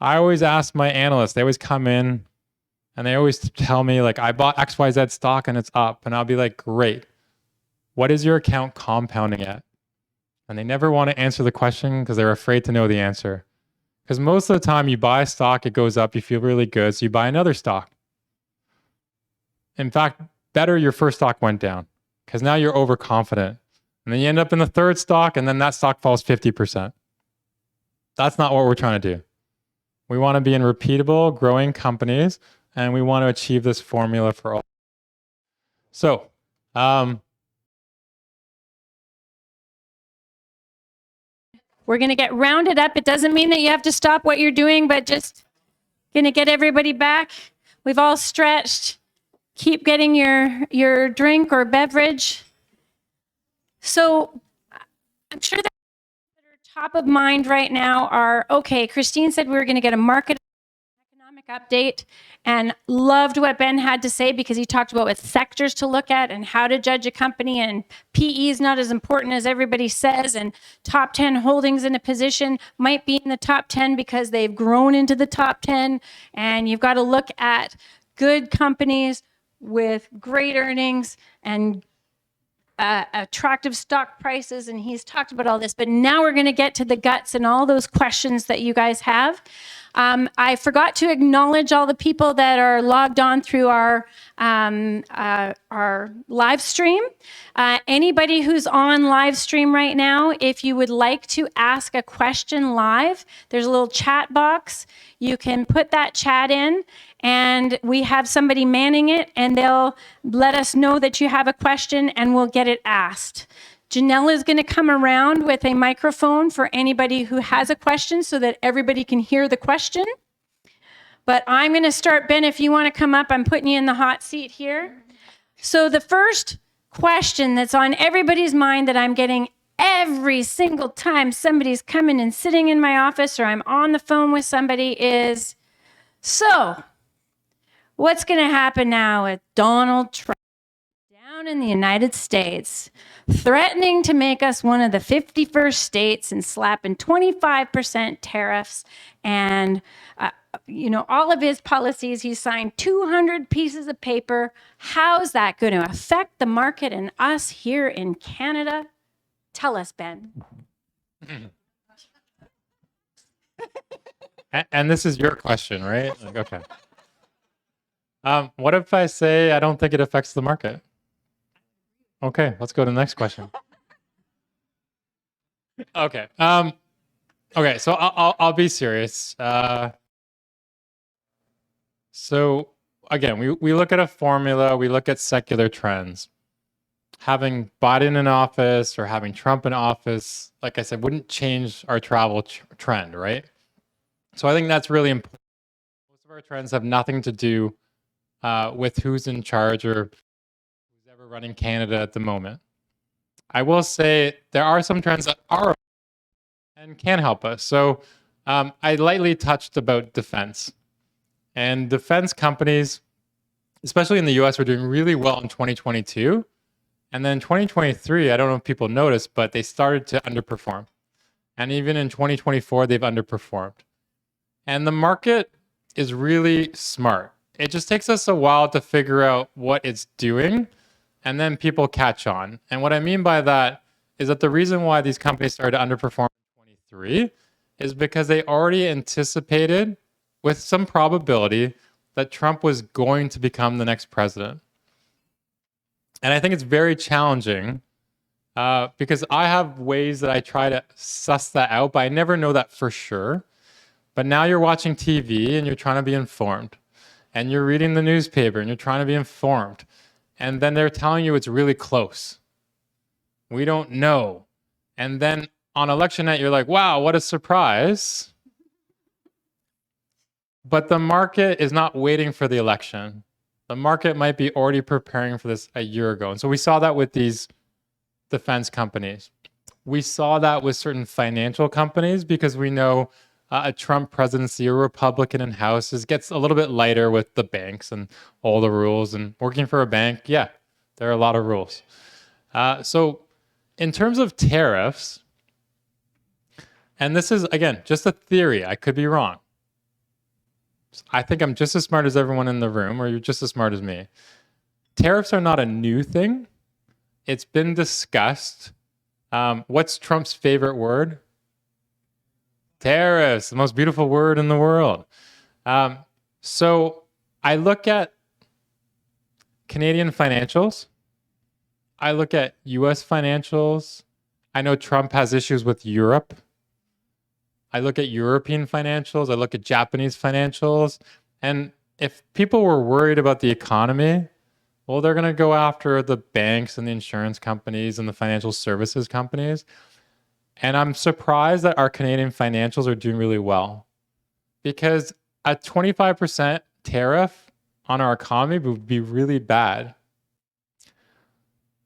I always ask my analysts, they always come in and they always tell me, like, I bought XYZ stock and it's up. And I'll be like, great. What is your account compounding at? And they never want to answer the question because they're afraid to know the answer. Because most of the time you buy a stock, it goes up, you feel really good, so you buy another stock. In fact, better your first stock went down because now you're overconfident. And then you end up in the third stock and then that stock falls 50%. That's not what we're trying to do. We want to be in repeatable, growing companies, and we want to achieve this formula for all. So, we're going to get rounded up. It doesn't mean that you have to stop what you're doing, but just going to get everybody back. We've all stretched. Keep getting your drink or beverage. So I'm sure that top of mind right now are, okay, Christine said we were going to get a market economic update, and loved what Ben had to say because he talked about what sectors to look at and how to judge a company, and PE is not as important as everybody says, and top 10 holdings in a position might be in the top 10 because they've grown into the top 10, and you've got to look at good companies with great earnings and attractive stock prices, and he's talked about all this, but now we're going to get to the guts and all those questions that you guys have. I forgot to acknowledge all the people that are logged on through our live stream. Anybody who's on live stream right now, if you would like to ask a question live, there's a little chat box. You can put that chat in, and we have somebody manning it, and they'll let us know that you have a question, and we'll get it asked. Janelle is going to come around with a microphone for anybody who has a question so that everybody can hear the question. But I'm going to start, Ben, if you want to come up, I'm putting you in the hot seat here. So the first question that's on everybody's mind that I'm getting every single time somebody's coming and sitting in my office or I'm on the phone with somebody is, so what's going to happen now with Donald Trump down in the United States, threatening to make us one of the 51st states and slapping 25% tariffs and, all of his policies? He signed 200 pieces of paper. How's that going to affect the market and us here in Canada? Tell us, Ben. And this is your question, right? Like, okay. What if I say I don't think it affects the market? Okay, let's go to the next question. Okay. Okay, so I'll be serious. So again, we look at a formula, we look at secular trends. Having Biden in office or having Trump in office, like I said, wouldn't change our travel trend, right? So I think that's really important. Most of our trends have nothing to do with who's in charge or who's ever running Canada at the moment. I will say there are some trends that are and can help us. So I lightly touched about defense. And defense companies, especially in the US, were doing really well in 2022. And then 2023, I don't know if people noticed, but they started to underperform. And even in 2024, they've underperformed. And the market is really smart. It just takes us a while to figure out what it's doing, and then people catch on. And what I mean by that is that the reason why these companies started to underperform in 2023 is because they already anticipated with some probability that Trump was going to become the next president. And I think it's very challenging because I have ways that I try to suss that out, but I never know that for sure. But now you're watching TV and you're trying to be informed, and you're reading the newspaper and you're trying to be informed. And then they're telling you it's really close. We don't know. And then on election night, you're like, wow, what a surprise. But the market is not waiting for the election. The market might be already preparing for this a year ago. And so we saw that with these defense companies. We saw that with certain financial companies because we know a Trump presidency, a Republican in houses gets a little bit lighter with the banks and all the rules. And working for a bank, yeah, there are a lot of rules. So in terms of tariffs, and this is, again, just a theory, I could be wrong. I think I'm just as smart as everyone in the room, or you're just as smart as me. Tariffs are not a new thing. It's been discussed. What's Trump's favorite word? Tariffs, the most beautiful word in the world. So I look at Canadian financials. I look at US financials. I know Trump has issues with Europe. I look at European financials. I look at Japanese financials. And if people were worried about the economy, well, they're going to go after the banks and the insurance companies and the financial services companies. And I'm surprised that our Canadian financials are doing really well, because a 25% tariff on our economy would be really bad.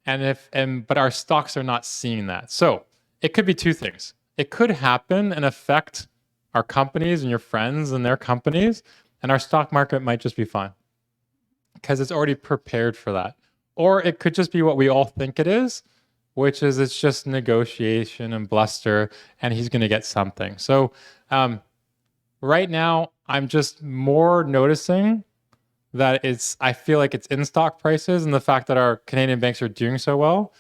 But our stocks are not seeing that. So it could be two things. It could happen and affect our companies and your friends and their companies, and our stock market might just be fine because it's already prepared for that. Or it could just be what we all think it is, which is it's just negotiation and bluster, and he's going to get something. So right now, I'm just more noticing that I feel like it's in stock prices, and the fact that our Canadian banks are doing so well,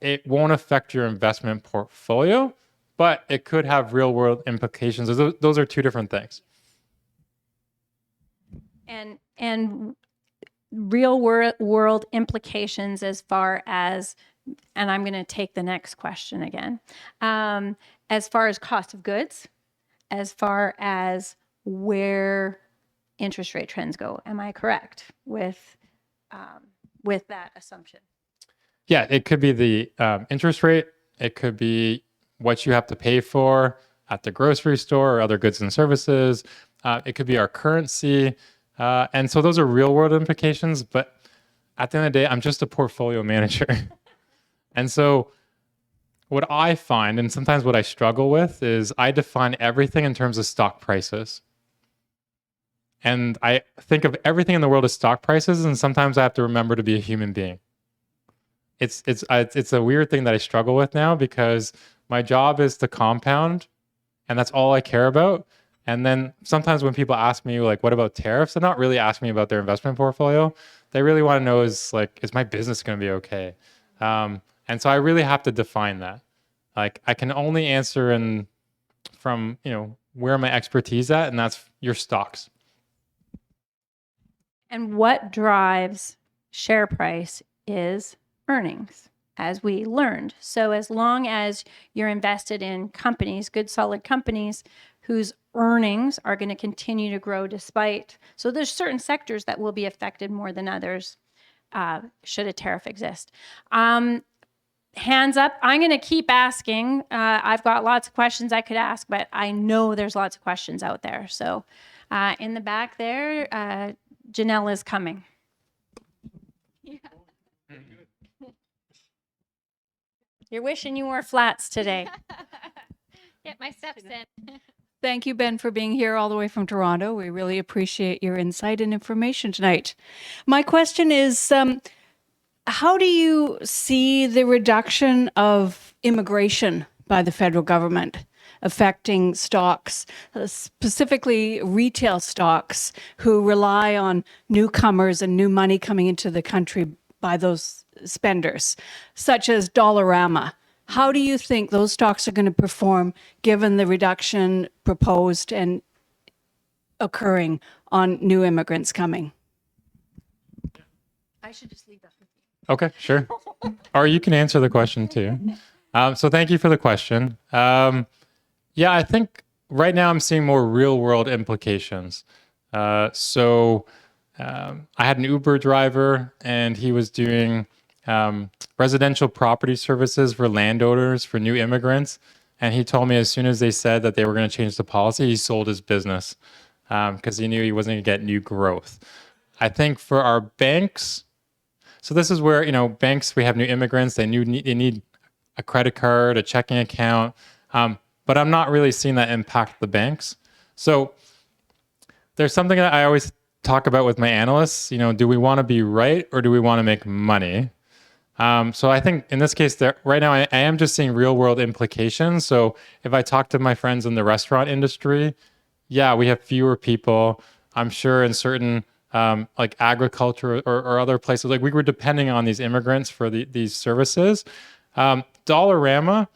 it won't affect your investment portfolio, but it could have real world implications. Those are two different things. And real world implications as far as, and I'm going to take the next question again, as far as cost of goods, as far as where interest rate trends go. Am I correct with that assumption? Yeah, it could be the interest rate. It could be what you have to pay for at the grocery store or other goods and services. It could be our currency. And so those are real world implications. But at the end of the day, I'm just a portfolio manager. And so what I find, and sometimes what I struggle with, is I define everything in terms of stock prices. And I think of everything in the world as stock prices, and sometimes I have to remember to be a human being. It's a weird thing that I struggle with now, because my job is to compound, and that's all I care about. And then sometimes when people ask me, like, what about tariffs? They're not really asking me about their investment portfolio. They really want to know is my business going to be okay? And so I really have to define that. Like, I can only answer from where my expertise at, and that's your stocks. And what drives share price is earnings, as we learned. So as long as you're invested in companies, good solid companies, whose earnings are going to continue to grow so there's certain sectors that will be affected more than others should a tariff exist. Hands up. I'm going to keep asking. I've got lots of questions I could ask, but I know there's lots of questions out there. So in the back there, Janelle is coming. Yeah. You're wishing you wore flats today. Get my steps in. Thank you, Ben, for being here all the way from Toronto. We really appreciate your insight and information tonight. My question is, how do you see the reduction of immigration by the federal government affecting stocks, specifically retail stocks, who rely on newcomers and new money coming into the country by those spenders, such as Dollarama? How do you think those stocks are going to perform given the reduction proposed and occurring on new immigrants coming? I should just leave that with you. Okay, sure. Or you can answer the question too. So thank you for the question. Yeah, I think right now I'm seeing more real world implications. I had an Uber driver, and he was doing residential property services for landowners for new immigrants. And he told me as soon as they said that they were going to change the policy, he sold his business because he knew he wasn't going to get new growth. I think for our banks, so this is where, banks, we have new immigrants, they need a credit card, a checking account. but I'm not really seeing that impact the banks. So there's something that I always talk about with my analysts. Do we want to be right or do we want to make money? So I think in this case, right now, I am just seeing real world implications. So if I talk to my friends in the restaurant industry, yeah, we have fewer people. I'm sure in certain like agriculture or other places, like we were depending on these immigrants for these services. Dollarama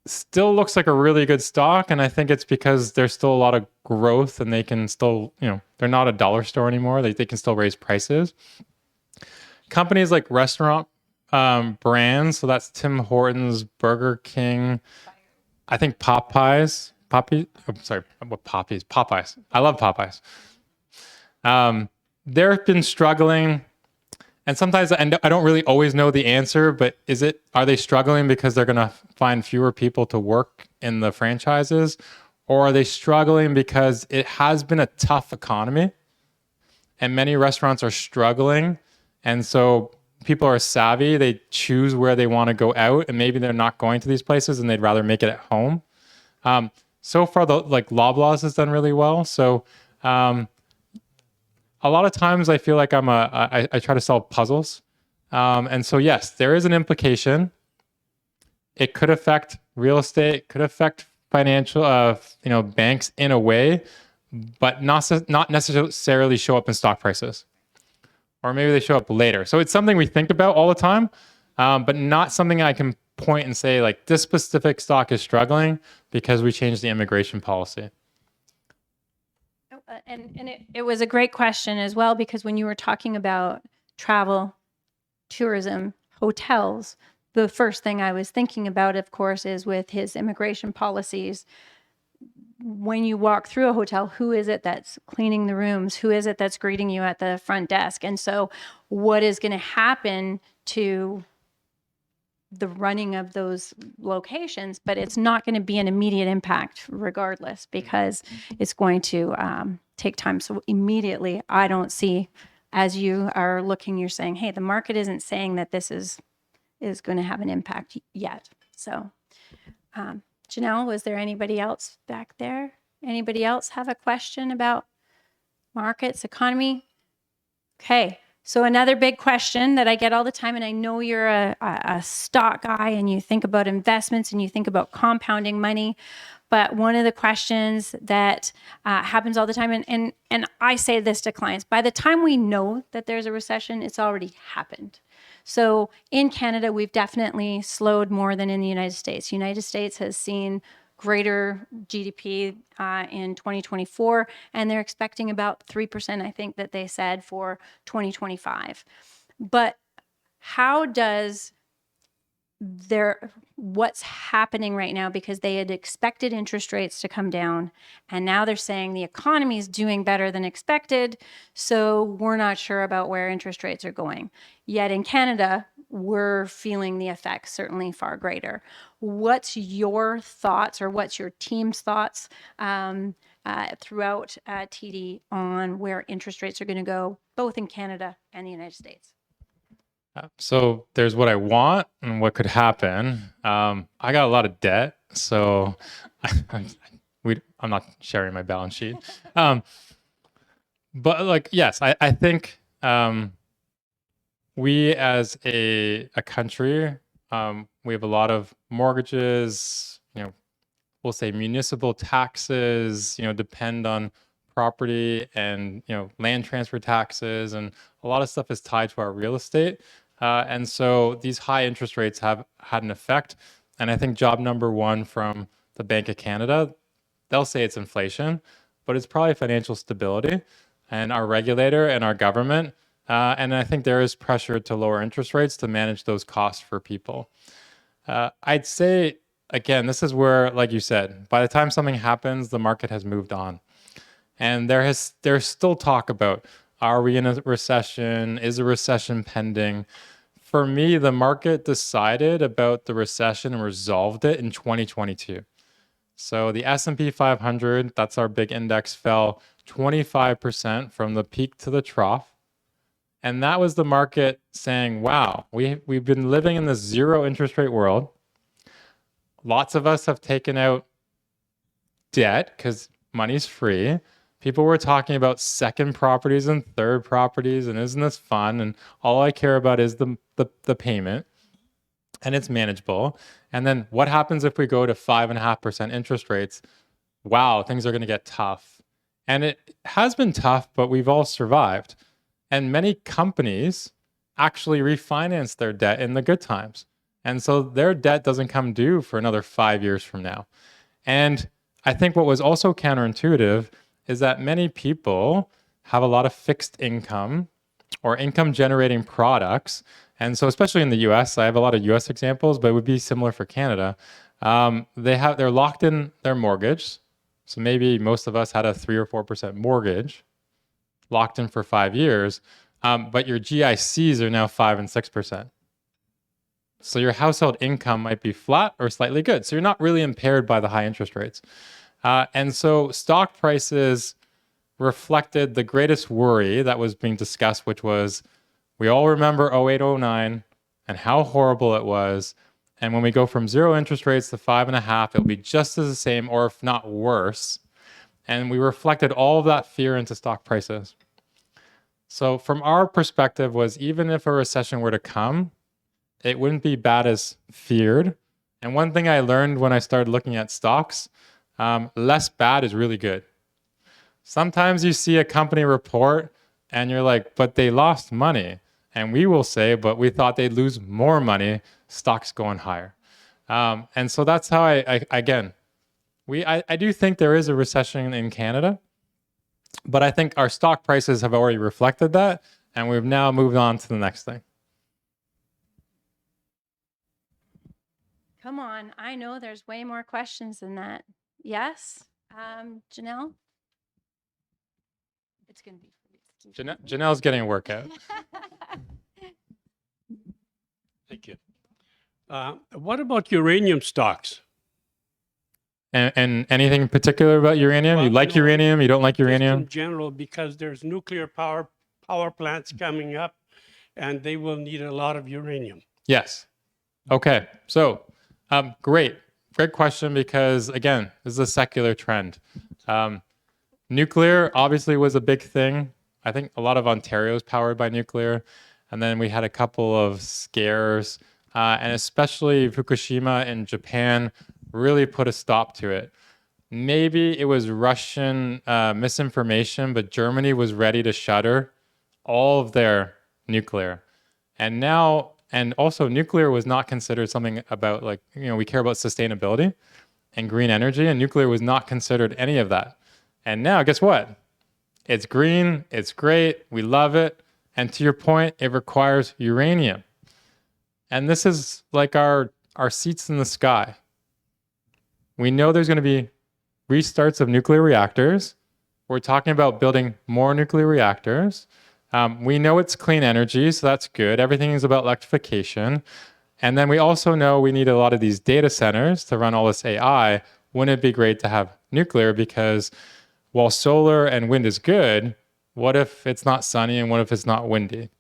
still looks like a really good stock, and I think it's because there's still a lot of growth, and they can still, they're not a dollar store anymore. They can still raise prices. Companies like restaurant brands, so that's Tim Hortons, Burger King, I think Popeyes. Popeyes. I love Popeyes. They've been struggling, and sometimes I don't really always know the answer, but are they struggling because they're going to find fewer people to work in the franchises, or are they struggling because it has been a tough economy and many restaurants are struggling, and so people are savvy, they choose where they want to go out, and maybe they're not going to these places and they'd rather make it at home. So far, Loblaws has done really well. So a lot of times I feel like I try to solve puzzles. And so, yes, there is an implication. It could affect real estate, could affect financial, banks in a way, but not necessarily show up in stock prices. Or maybe they show up later. So it's something we think about all the time, but not something I can point and say like this specific stock is struggling because we changed the immigration policy. And it was a great question as well, because when you were talking about travel, tourism, hotels, the first thing I was thinking about, of course, is with his immigration policies. When you walk through a hotel, who is it that's cleaning the rooms? Who is it that's greeting you at the front desk? And so what is going to happen to the running of those locations? But it's not going to be an immediate impact regardless, because it's going to take time. So immediately, I don't see, as you are looking, you're saying, hey, the market isn't saying that this is going to have an impact yet. So Janelle, was there anybody else back there? Anybody else have a question about markets, economy? Okay, so another big question that I get all the time, and I know you're a stock guy and you think about investments and you think about compounding money, but one of the questions that happens all the time, and I say this to clients, by the time we know that there's a recession, it's already happened. So in Canada, we've definitely slowed more than in the United States. United States has seen greater GDP in 2024, and they're expecting about 3%, I think that they said, for 2025. But how does what's happening right now, because they had expected interest rates to come down, and now they're saying the economy is doing better than expected, so we're not sure about where interest rates are going. Yet in Canada, we're feeling the effects certainly far greater. What's your thoughts, or what's your team's thoughts throughout TD on where interest rates are going to go, both in Canada and the United States? So there's what I want and what could happen. I got a lot of debt, so I'm not sharing my balance sheet. But yes, I think we as a country, we have a lot of mortgages. We'll say municipal taxes. Depend on property and land transfer taxes, and a lot of stuff is tied to our real estate. And so these high interest rates have had an effect. And I think job number one from the Bank of Canada, they'll say it's inflation, but it's probably financial stability, and our regulator and our government. And I think there is pressure to lower interest rates to manage those costs for people. I'd say, again, this is where, like you said, by the time something happens, the market has moved on. And there's still talk about, are we in a recession? Is a recession pending? For me, the market decided about the recession and resolved it in 2022. So the S&P 500, that's our big index, fell 25% from the peak to the trough. And that was the market saying, wow, we've been living in this zero interest rate world. Lots of us have taken out debt because money's free. People were talking about second properties and third properties, and isn't this fun? And all I care about is the payment, and it's manageable. And then what happens if we go to 5.5% interest rates? Wow, things are going to get tough. And it has been tough, but we've all survived. And many companies actually refinance their debt in the good times. And so their debt doesn't come due for another 5 years from now. And I think what was also counterintuitive is that many people have a lot of fixed income or income generating products. And so, especially in the US, I have a lot of US examples, but it would be similar for Canada. They're locked in their mortgage. So maybe most of us had a 3 or 4% mortgage locked in for 5 years, but your GICs are now 5 and 6%. So your household income might be flat or slightly good. So you're not really impaired by the high interest rates. And so stock prices reflected the greatest worry that was being discussed, which was we all remember 08, 09 and how horrible it was. And when we go from 0 interest rates to 5.5, it'll be just as the same, or if not worse. And we reflected all of that fear into stock prices. So from our perspective was even if a recession were to come, it wouldn't be bad as feared. And one thing I learned when I started looking at stocks, less bad is really good. Sometimes you see a company report and you're like, but they lost money. And we will say, but we thought they'd lose more money, stocks going higher. And so that's how I do think there is a recession in Canada, but I think our stock prices have already reflected that, and we've now moved on to the next thing. Come on, I know there's way more questions than that. Yes, Janelle? It's going to be Janelle's getting a workout. Thank you. What about uranium stocks? And anything in particular about uranium? Well, You like no, uranium? You don't like Just uranium? in general, because there's nuclear power plants coming up, and they will need a lot of uranium. Yes. Okay. So, great question, because again, this is a secular trend. Nuclear obviously was a big thing. I think a lot of Ontario is powered by nuclear, and then we had a couple of scares, and especially Fukushima in Japan really put a stop to it. Maybe it was Russian misinformation, but Germany was ready to shutter all of their nuclear. And now, and also nuclear was not considered something about we care about sustainability and green energy, and nuclear was not considered any of that. And now, guess what? It's green, it's great, we love it. And to your point, it requires uranium. And this is like our seats in the sky. We know there's going to be restarts of nuclear reactors. We're talking about building more nuclear reactors. We know it's clean energy, so that's good. Everything is about electrification. And then we also know we need a lot of these data centers to run all this AI. Wouldn't it be great to have nuclear? Because while solar and wind is good, what if it's not sunny and what if it's not windy?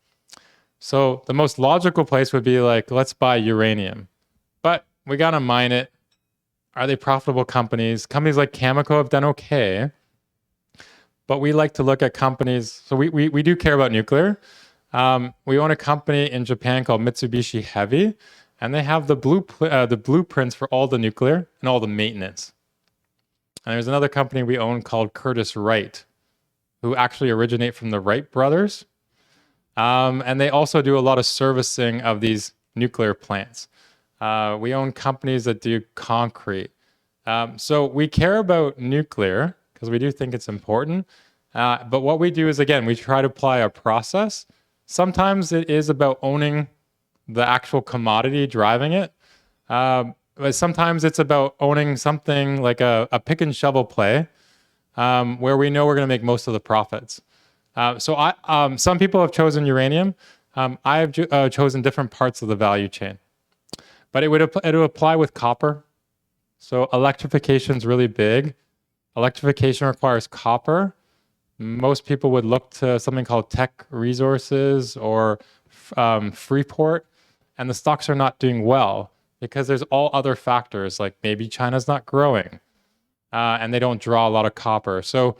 So the most logical place would be let's buy uranium. But we got to mine it. Are they profitable companies? Companies like Cameco have done okay. But we like to look at companies. So we do care about nuclear. We own a company in Japan called Mitsubishi Heavy, and they have the blueprints for all the nuclear and all the maintenance. And there's another company we own called Curtiss-Wright, who actually originate from the Wright brothers. And they also do a lot of servicing of these nuclear plants. We own companies that do concrete. So we care about nuclear because we do think it's important. But what we do is, again, we try to apply a process. Sometimes it is about owning the actual commodity driving it. But sometimes it's about owning something like a pick and shovel play where we know we're going to make most of the profits. So some people have chosen uranium. I have chosen different parts of the value chain. But it would apply with copper. So electrification is really big. Electrification requires copper. Most people would look to something called Teck Resources or Freeport, and the stocks are not doing well because there's all other factors, like maybe China's not growing. and they don't draw a lot of copper. So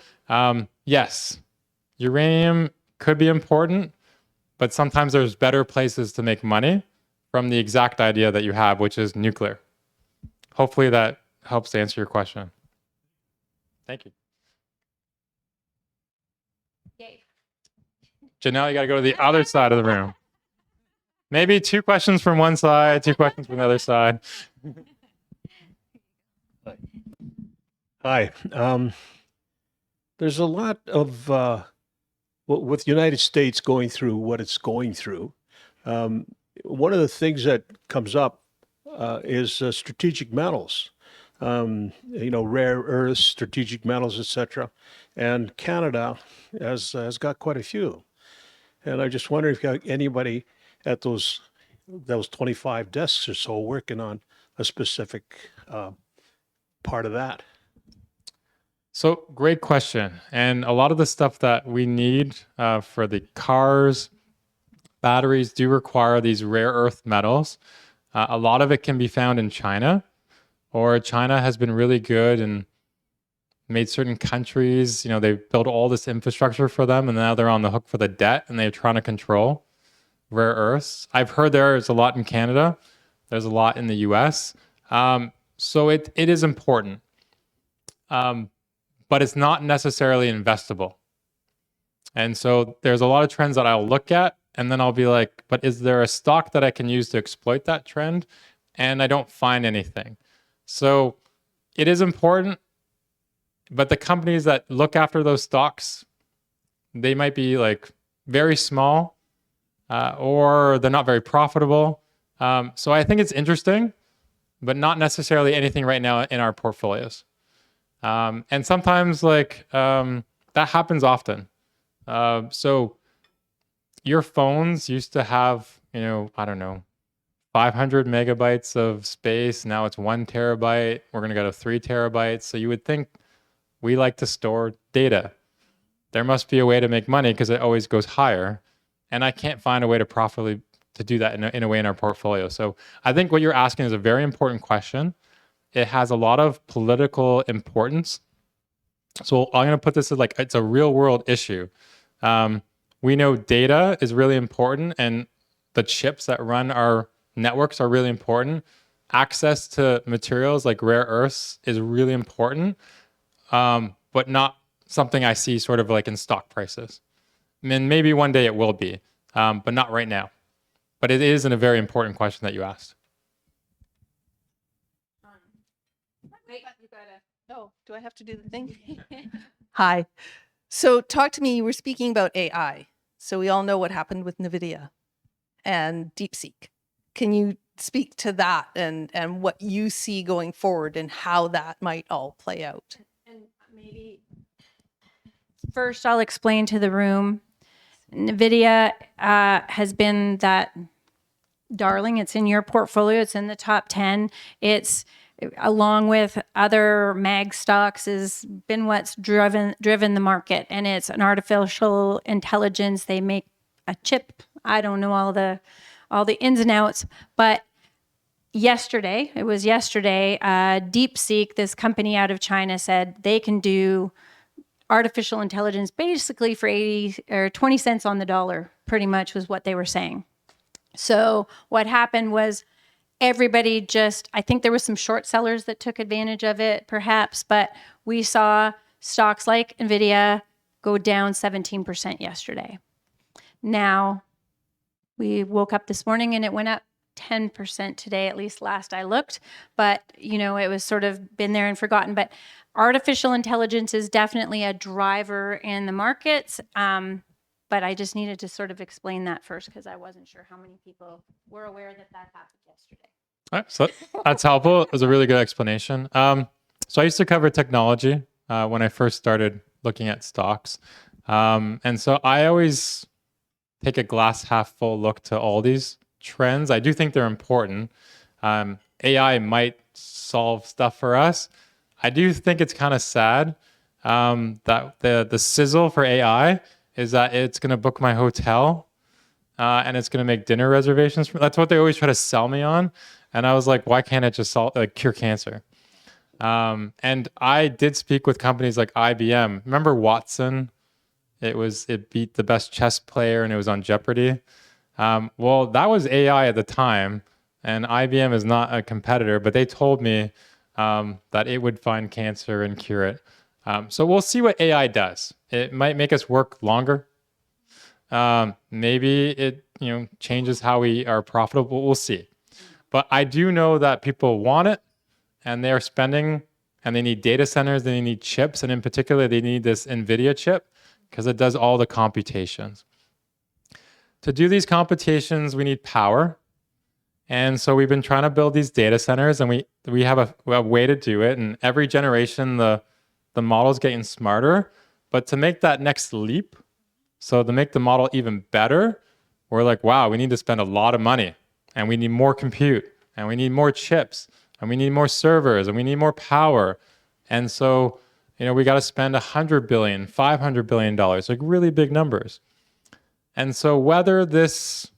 yes, uranium could be important, but sometimes there's better places to make money from the exact idea that you have, which is nuclear. Hopefully that helps to answer your question. Thank you. Janelle, you got to go to the other side of the room. Maybe 2 questions from one side, 2 questions from the other side. Hi. There's a lot of, with the United States going through what it's going through, one of the things that comes up is strategic metals, rare earths, strategic metals, etc. And Canada has got quite a few. And I just wonder if you got anybody at those 25 desks or so working on a specific part of that. So great question. And a lot of the stuff that we need for the cars, batteries do require these rare earth metals. A lot of it can be found in China, or China has been really good and made certain countries, they built all this infrastructure for them, and now they're on the hook for the debt, and they're trying to control rare earths. I've heard there's a lot in Canada. There's a lot in the US. So it is important. But it's not necessarily investable. And so there's a lot of trends that I'll look at, and then I'll be like, but is there a stock that I can use to exploit that trend? And I don't find anything. So it is important, but the companies that look after those stocks, they might be like very small, or they're not very profitable. So I think it's interesting, but not necessarily anything right now in our portfolios. And sometimes that happens often. So your phones used to have, I don't know, 500 megabytes of space. Now it's 1 terabyte. We're going to go to 3 terabytes. So you would think we like to store data. There must be a way to make money because it always goes higher. And I can't find a way to properly to do that in a way in our portfolio. So I think what you're asking is a very important question. It has a lot of political importance. So I'm going to put this as it's a real world issue. We know data is really important, and the chips that run our networks are really important. Access to materials like rare earths is really important, but not something I see sort of like in stock prices. I mean, maybe one day it will be, but not right now. But it is a very important question that you asked. Oh, do I have to do the thing? Hi. So talk to me, you were speaking about AI. So we all know what happened with NVIDIA and DeepSeek. Can you speak to that and what you see going forward and how that might all play out? And maybe first I'll explain to the room. NVIDIA has been that darling. It's in your portfolio. It's in the top 10. It's along with other mag stocks has been what's driven the market, and it's an artificial intelligence. They make a chip. I don't know all the ins and outs, but yesterday, DeepSeek, this company out of China, said they can do artificial intelligence basically for 80 or 20 cents on the dollar, pretty much was what they were saying. So what happened was everybody I think there was some short sellers that took advantage of it perhaps, but we saw stocks like NVIDIA go down 17% yesterday. Now, we woke up this morning and it went up 10% today, at least last I looked, but it was sort of been there and forgotten. But artificial intelligence is definitely a driver in the markets. But I just needed to sort of explain that first because I wasn't sure how many people were aware that happened yesterday. All right, so that's helpful. It was a really good explanation. So I used to cover technology when I first started looking at stocks. And so I always take a glass half full look to all these trends. I do think they're important. AI might solve stuff for us. I do think it's kind of sad that the sizzle for AI is that it's going to book my hotel and it's going to make dinner reservations. That's what they always try to sell me on. And I was like, why can't it just cure cancer? And I did speak with companies like IBM. Remember Watson? It beat the best chess player and it was on Jeopardy. Well, that was AI at the time, and IBM is not a competitor, but they told me that it would find cancer and cure it. So we'll see what AI does. It might make us work longer. Maybe it changes how we are profitable. We'll see. But I do know that people want it, and they're spending, and they need data centers, they need chips, and in particular, they need this NVIDIA chip because it does all the computations. To do these computations, we need power. And so we've been trying to build these data centers, and we have a way to do it. And every generation, the model's getting smarter. But to make that next leap, so to make the model even better, we're like, wow, we need to spend a lot of money, and we need more compute, and we need more chips, and we need more servers, and we need more power. And so, we got to spend $100 billion, $500 billion, like really big numbers. And so whether this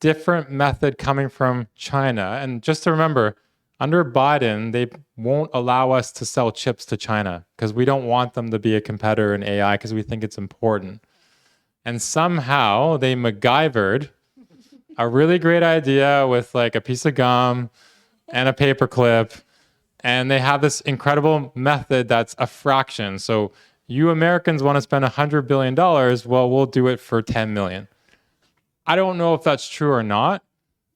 different method coming from China, and just to remember, under Biden, they won't allow us to sell chips to China because we don't want them to be a competitor in AI because we think it's important. And somehow they MacGyvered a really great idea with like a piece of gum and a paper clip. And they have this incredible method that's a fraction. So you Americans want to spend $100 billion. Well, we'll do it for 10 million. I don't know if that's true or not,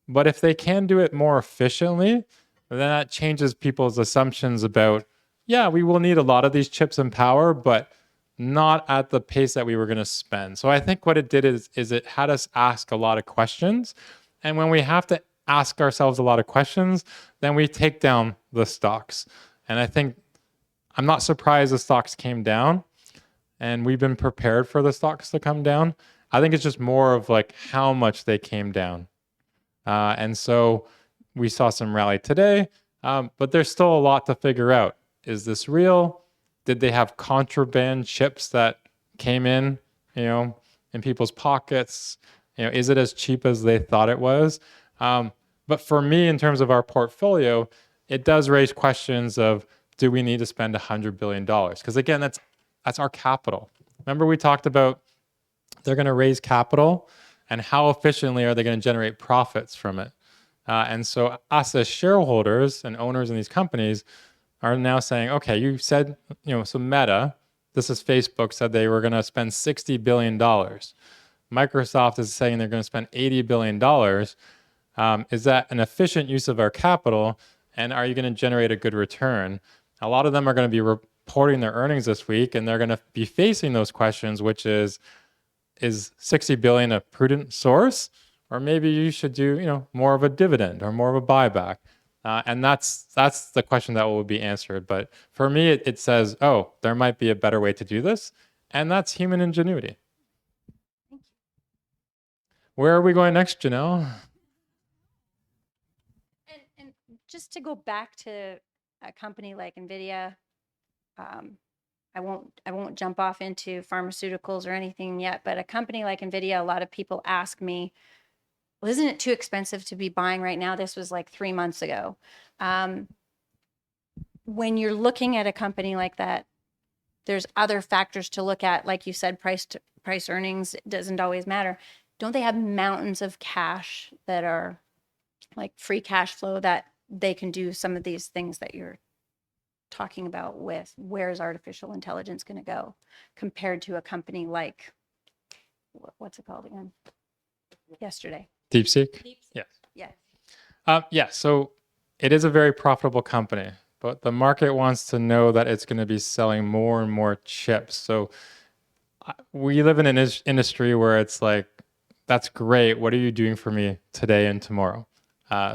but if they can do it more efficiently, then that changes people's assumptions about, yeah, we will need a lot of these chips and power, but not at the pace that we were going to spend. So I think what it did is it had us ask a lot of questions. And when we have to ask ourselves a lot of questions, then we take down the stocks. And I think I'm not surprised the stocks came down, and we've been prepared for the stocks to come down. I think it's just more of like how much they came down. And so we saw some rally today, but there's still a lot to figure out. Is this real? Did they have contraband chips that came in people's pockets? Is it as cheap as they thought it was? But for me, in terms of our portfolio, it does raise questions of, do we need to spend $100 billion? Because again, that's our capital. Remember we talked about they're going to raise capital, and how efficiently are they going to generate profits from it? And so us as shareholders and owners in these companies are now saying, okay, you said, so Meta, this is Facebook, said they were going to spend $60 billion. Microsoft is saying they're going to spend $80 billion. Is that an efficient use of our capital? And are you going to generate a good return? A lot of them are going to be reporting their earnings this week, and they're going to be facing those questions, which is 60 billion a prudent source? Or maybe you should do, more of a dividend or more of a buyback. And that's the question that will be answered. But for me, it says, oh, there might be a better way to do this. And that's human ingenuity. Where are we going next, Janelle? And just to go back to a company like NVIDIA, I won't jump off into pharmaceuticals or anything yet, but a company like NVIDIA, a lot of people ask me, well, isn't it too expensive to be buying right now? This was like 3 months ago. When you're looking at a company like that, there's other factors to look at. Like you said, price earnings doesn't always matter. Don't they have mountains of cash that are like free cash flow that they can do some of these things that you're talking about with? Where's artificial intelligence going to go compared to a company like, what's it called again? Yesterday. DeepSeek? Yes. Yes. So it is a very profitable company, but the market wants to know that it's going to be selling more and more chips. So we live in an industry where it's like, that's great. What are you doing for me today and tomorrow?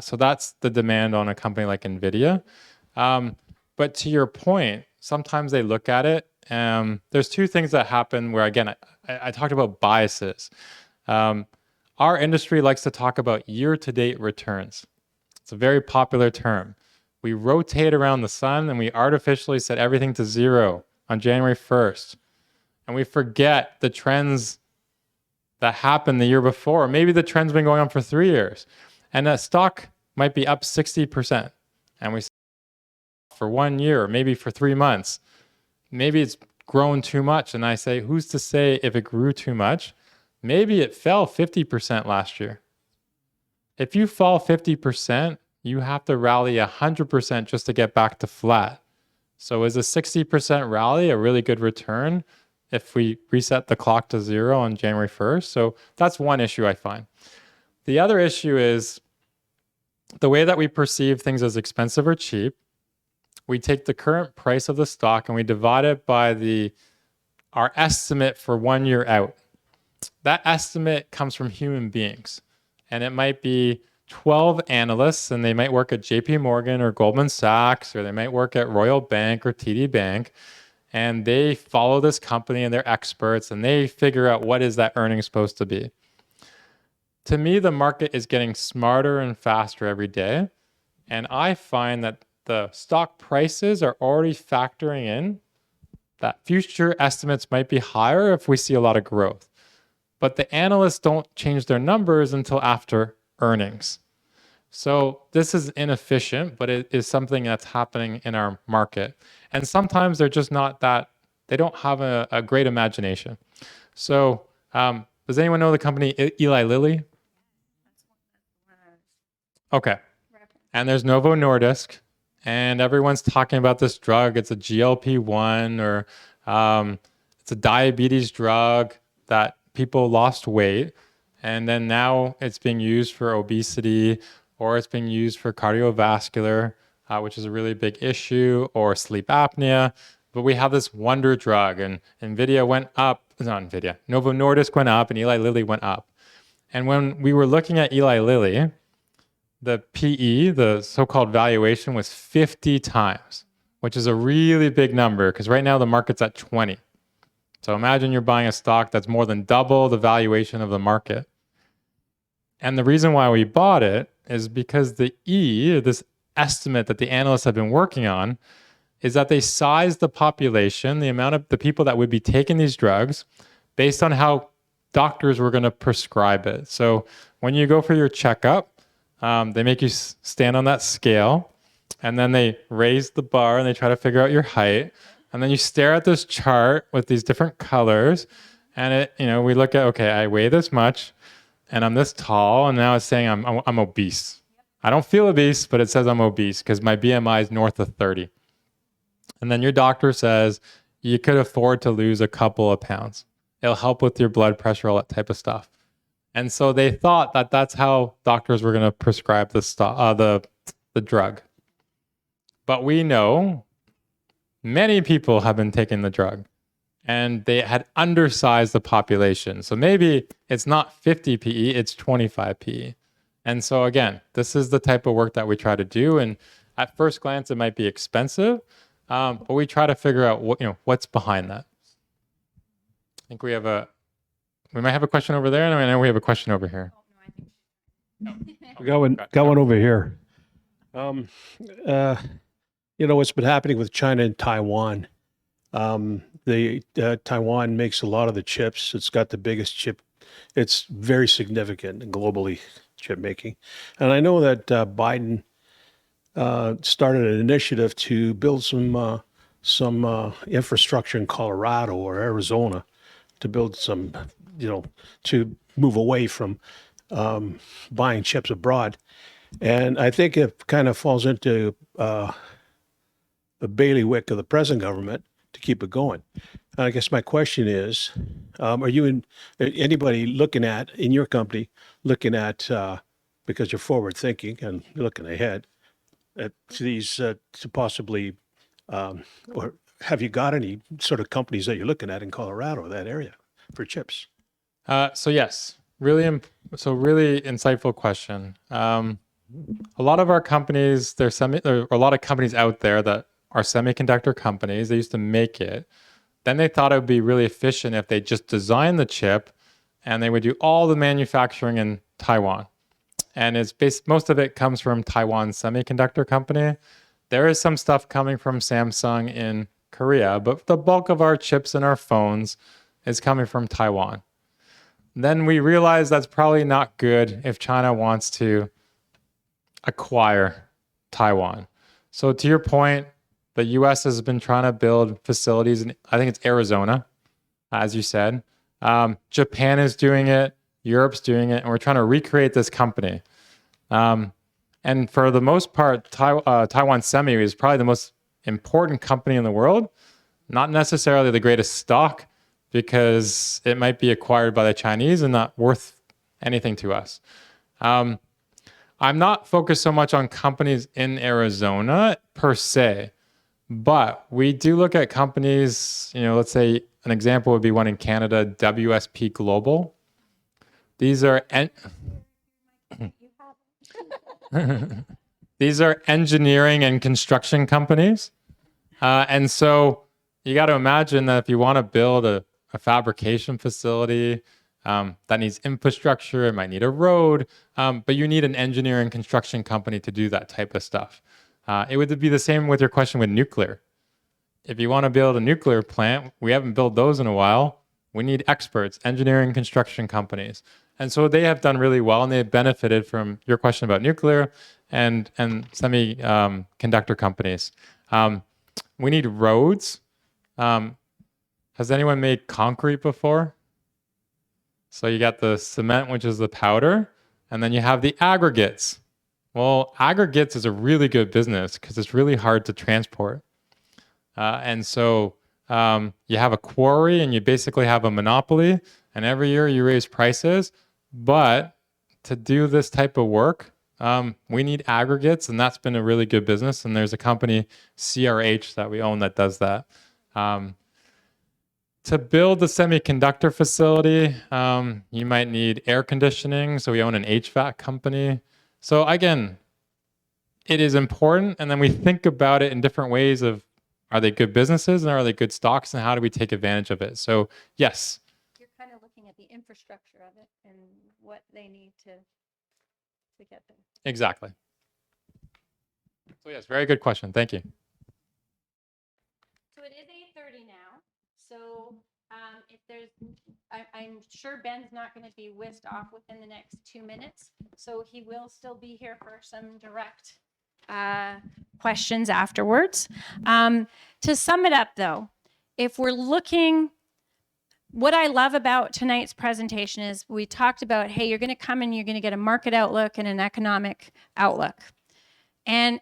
So that's the demand on a company like NVIDIA. But to your point, sometimes they look at it. There's two things that happen where, again, I talked about biases. Our industry likes to talk about year-to-date returns. It's a very popular term. We rotate around the sun and we artificially set everything to zero on January 1st. And we forget the trends that happened the year before. Maybe the trend's been going on for 3 years. And a stock might be up 60%. And we for 1 year, or maybe for 3 months. Maybe it's grown too much. And I say, who's to say if it grew too much? Maybe it fell 50% last year. If you fall 50%, you have to rally 100% just to get back to flat. So is a 60% rally a really good return if we reset the clock to 0 on January 1st? So that's one issue I find. The other issue is the way that we perceive things as expensive or cheap. We take the current price of the stock and we divide it by our estimate for 1 year out. That estimate comes from human beings, and it might be 12 analysts, and they might work at JP Morgan or Goldman Sachs, or they might work at Royal Bank or TD Bank, and they follow this company and they're experts, and they figure out what is that earning supposed to be. To me, the market is getting smarter and faster every day, and I find that the stock prices are already factoring in that future estimates might be higher if we see a lot of growth. But the analysts don't change their numbers until after earnings. So this is inefficient, but it is something that's happening in our market. And sometimes they're just not that, they don't have a great imagination. So does anyone know the company Eli Lilly? Okay. And there's Novo Nordisk, and everyone's talking about this drug. It's a GLP-1, or it's a diabetes drug that people lost weight, and then now it's being used for obesity, or it's being used for cardiovascular, which is a really big issue, or sleep apnea. But we have this wonder drug, and Novo Nordisk went up, and Eli Lilly went up. And when we were looking at Eli Lilly, the PE, the so-called valuation, was 50 times, which is a really big number, because right now the market's at 20. So imagine you're buying a stock that's more than double the valuation of the market. And the reason why we bought it is because this estimate that the analysts have been working on, is that they sized the population, the amount of the people that would be taking these drugs, based on how doctors were going to prescribe it. So when you go for your checkup, they make you stand on that scale, and then they raise the bar and they try to figure out your height. And then you stare at this chart with these different colors, and we look at, okay, I weigh this much, and I'm this tall, and now it's saying I'm obese. I don't feel obese, but it says I'm obese because my BMI is north of 30. And then your doctor says you could afford to lose a couple of pounds. It'll help with your blood pressure, all that type of stuff. And so they thought that that's how doctors were going to prescribe the drug. But we know many people have been taking the drug, and they had undersized the population. So maybe it's not 50 PE, it's 25 PE. And so again, this is the type of work that we try to do. And at first glance, it might be expensive, but we try to figure out what's behind that. I think we might have a question over there, and I know we have a question over here. We got one over here. What's been happening with China and Taiwan. Taiwan makes a lot of the chips. It's got the biggest chip. It's very significant globally, chip making. And I know that Biden started an initiative to build some infrastructure in Colorado or Arizona to build some, to move away from buying chips abroad. And I think it kind of falls into the bailiwick of the present government to keep it going. And I guess my question is, are you anybody looking at, in your company, looking at, because you're forward thinking and looking ahead, at these to possibly, or have you got any sort of companies that you're looking at in Colorado, that area, for chips? So yes, really insightful question. A lot of our companies, there are a lot of companies out there that are semiconductor companies. They used to make it. Then they thought it would be really efficient if they just designed the chip and they would do all the manufacturing in Taiwan. And most of it comes from Taiwan Semiconductor Company. There is some stuff coming from Samsung in Korea, but the bulk of our chips in our phones is coming from Taiwan. Then we realized that's probably not good if China wants to acquire Taiwan. So to your point, the US has been trying to build facilities in, I think it's Arizona, as you said. Japan is doing it, Europe's doing it, and we're trying to recreate this company. And for the most part, Taiwan Semi is probably the most important company in the world, not necessarily the greatest stock, because it might be acquired by the Chinese and not worth anything to us. I'm not focused so much on companies in Arizona per se, but we do look at companies, let's say an example would be one in Canada, WSP Global. These are these are engineering and construction companies. And so you got to imagine that if you want to build a fabrication facility that needs infrastructure, it might need a road, but you need an engineering construction company to do that type of stuff. It would be the same with your question with nuclear. If you want to build a nuclear plant, we haven't built those in a while. We need experts, engineering construction companies. And so they have done really well, and they've benefited from your question about nuclear and semiconductor companies. We need roads. Has anyone made concrete before? So you got the cement, which is the powder, and then you have the aggregates. Well, aggregates is a really good business because it's really hard to transport. And so you have a quarry and you basically have a monopoly, and every year you raise prices. But to do this type of work, we need aggregates, and that's been a really good business. And there's a company, CRH, that we own that does that. To build the semiconductor facility, you might need air conditioning. So we own an HVAC company. So again, it is important. And then we think about it in different ways of, are they good businesses and are they good stocks, and how do we take advantage of it? So yes. You're kind of looking at the infrastructure of it and what they need to get there. Exactly. So yes, very good question. Thank you. So it is 8:30 now. So if there's, I'm sure Ben's not going to be whisked off within the next 2 minutes. So he will still be here for some direct questions afterwards. To sum it up, though, if we're looking, what I love about tonight's presentation is we talked about, hey, you're going to come and you're going to get a market outlook and an economic outlook. And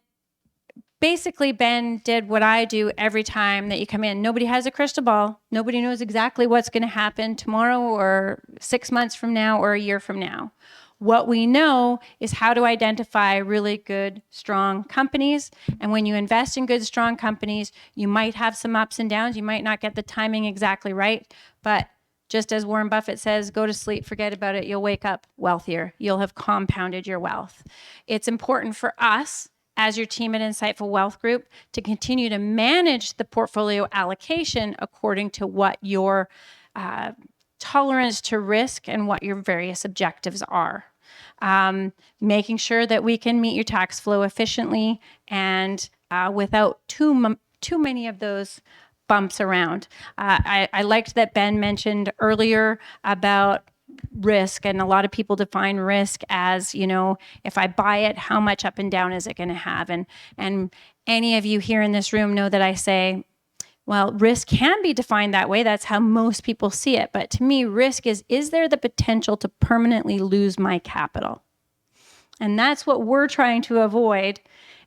basically, Ben did what I do every time that you come in. Nobody has a crystal ball. Nobody knows exactly what's going to happen tomorrow or 6 months from now or a year from now. What we know is how to identify really good, strong companies. And when you invest in good, strong companies, you might have some ups and downs. You might not get the timing exactly right. But just as Warren Buffett says, go to sleep, forget about it. You'll wake up wealthier. You'll have compounded your wealth. It's important for us as your team at Insightful Wealth Group to continue to manage the portfolio allocation according to what your tolerance to risk and what your various objectives are. Making sure that we can meet your tax flow efficiently and without too many of those bumps around. I liked that Ben mentioned earlier about risk, and a lot of people define risk as, if I buy it, how much up and down is it going to have? And any of you here in this room know that I say, well, risk can be defined that way. That's how most people see it. But to me, risk is there the potential to permanently lose my capital? And that's what we're trying to avoid.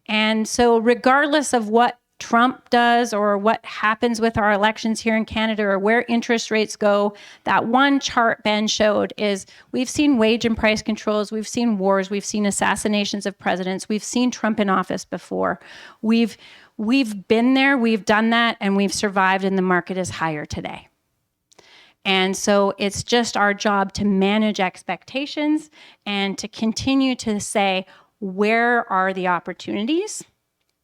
And so regardless of what Trump does or what happens with our elections here in Canada or where interest rates go, that one chart Ben showed is we've seen wage and price controls, we've seen wars, we've seen assassinations of presidents, we've seen Trump in office before. We've been there, we've done that, and we've survived, and the market is higher today. And so it's just our job to manage expectations and to continue to say, where are the opportunities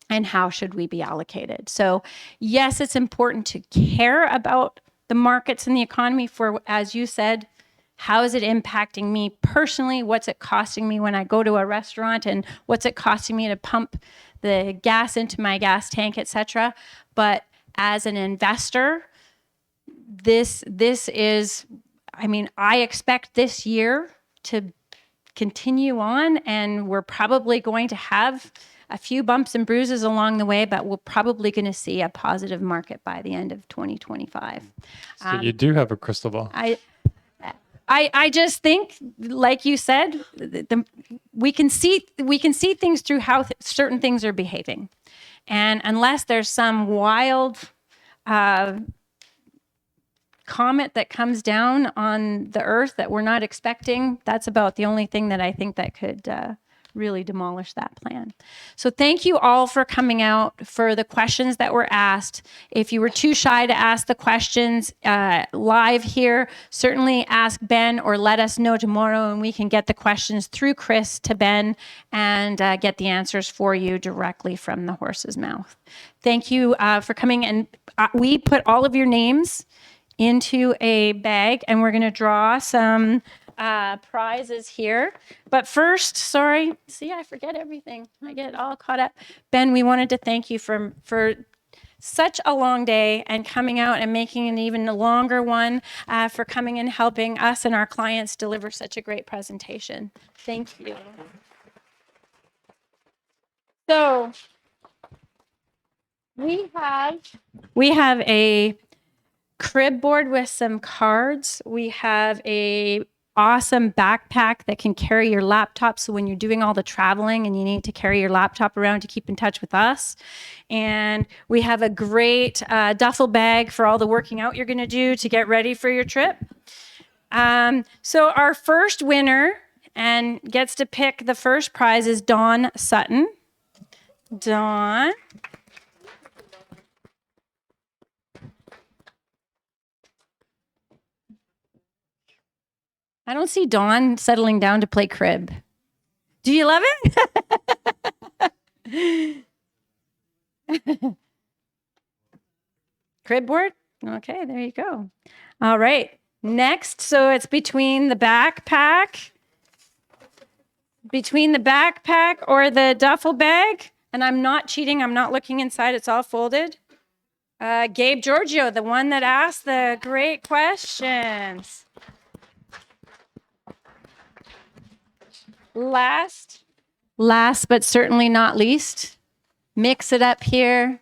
and how should we be allocated? So yes, it's important to care about the markets and the economy for, as you said, how is it impacting me personally? What's it costing me when I go to a restaurant, and what's it costing me to pump the gas into my gas tank, etc. But as an investor, this is, I expect this year to continue on, and we're probably going to have a few bumps and bruises along the way, but we're probably going to see a positive market by the end of 2025. So you do have a crystal ball. I just think, like you said, we can see things through how certain things are behaving, and unless there's some wild comet that comes down on the earth that we're not expecting, that's about the only thing that I think that could really demolish that plan. So thank you all for coming out, for the questions that were asked. If you were too shy to ask the questions live here, certainly ask Ben or let us know tomorrow, and we can get the questions through Chris to Ben and get the answers for you directly from the horse's mouth. Thank you for coming, and we put all of your names into a bag, and we're going to draw some prizes here. But first, sorry, see, I forget everything. I get all caught up. Ben, we wanted to thank you for such a long day and coming out and making an even longer one, for coming and helping us and our clients deliver such a great presentation. Thank you. So we have a crib board with some cards. We have a awesome backpack that can carry your laptop, so when you're doing all the traveling and you need to carry your laptop around to keep in touch with us. And we have a great duffel bag for all the working out you're going to do to get ready for your trip. So our first winner and gets to pick the first prize is Dawn Sutton. Dawn. I don't see Dawn settling down to play crib. Do you love it? Crib board? Okay, there you go. All right. Next, so it's between the backpack or the duffel bag. And I'm not cheating. I'm not looking inside. It's all folded. Gabe Giorgio, the one that asked the great questions. Last but certainly not least, mix it up here.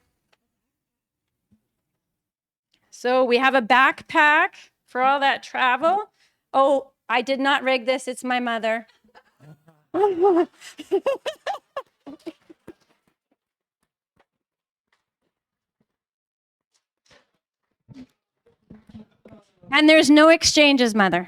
So we have a backpack for all that travel. Oh, I did not rig this. It's my mother. And there's no exchanges, mother.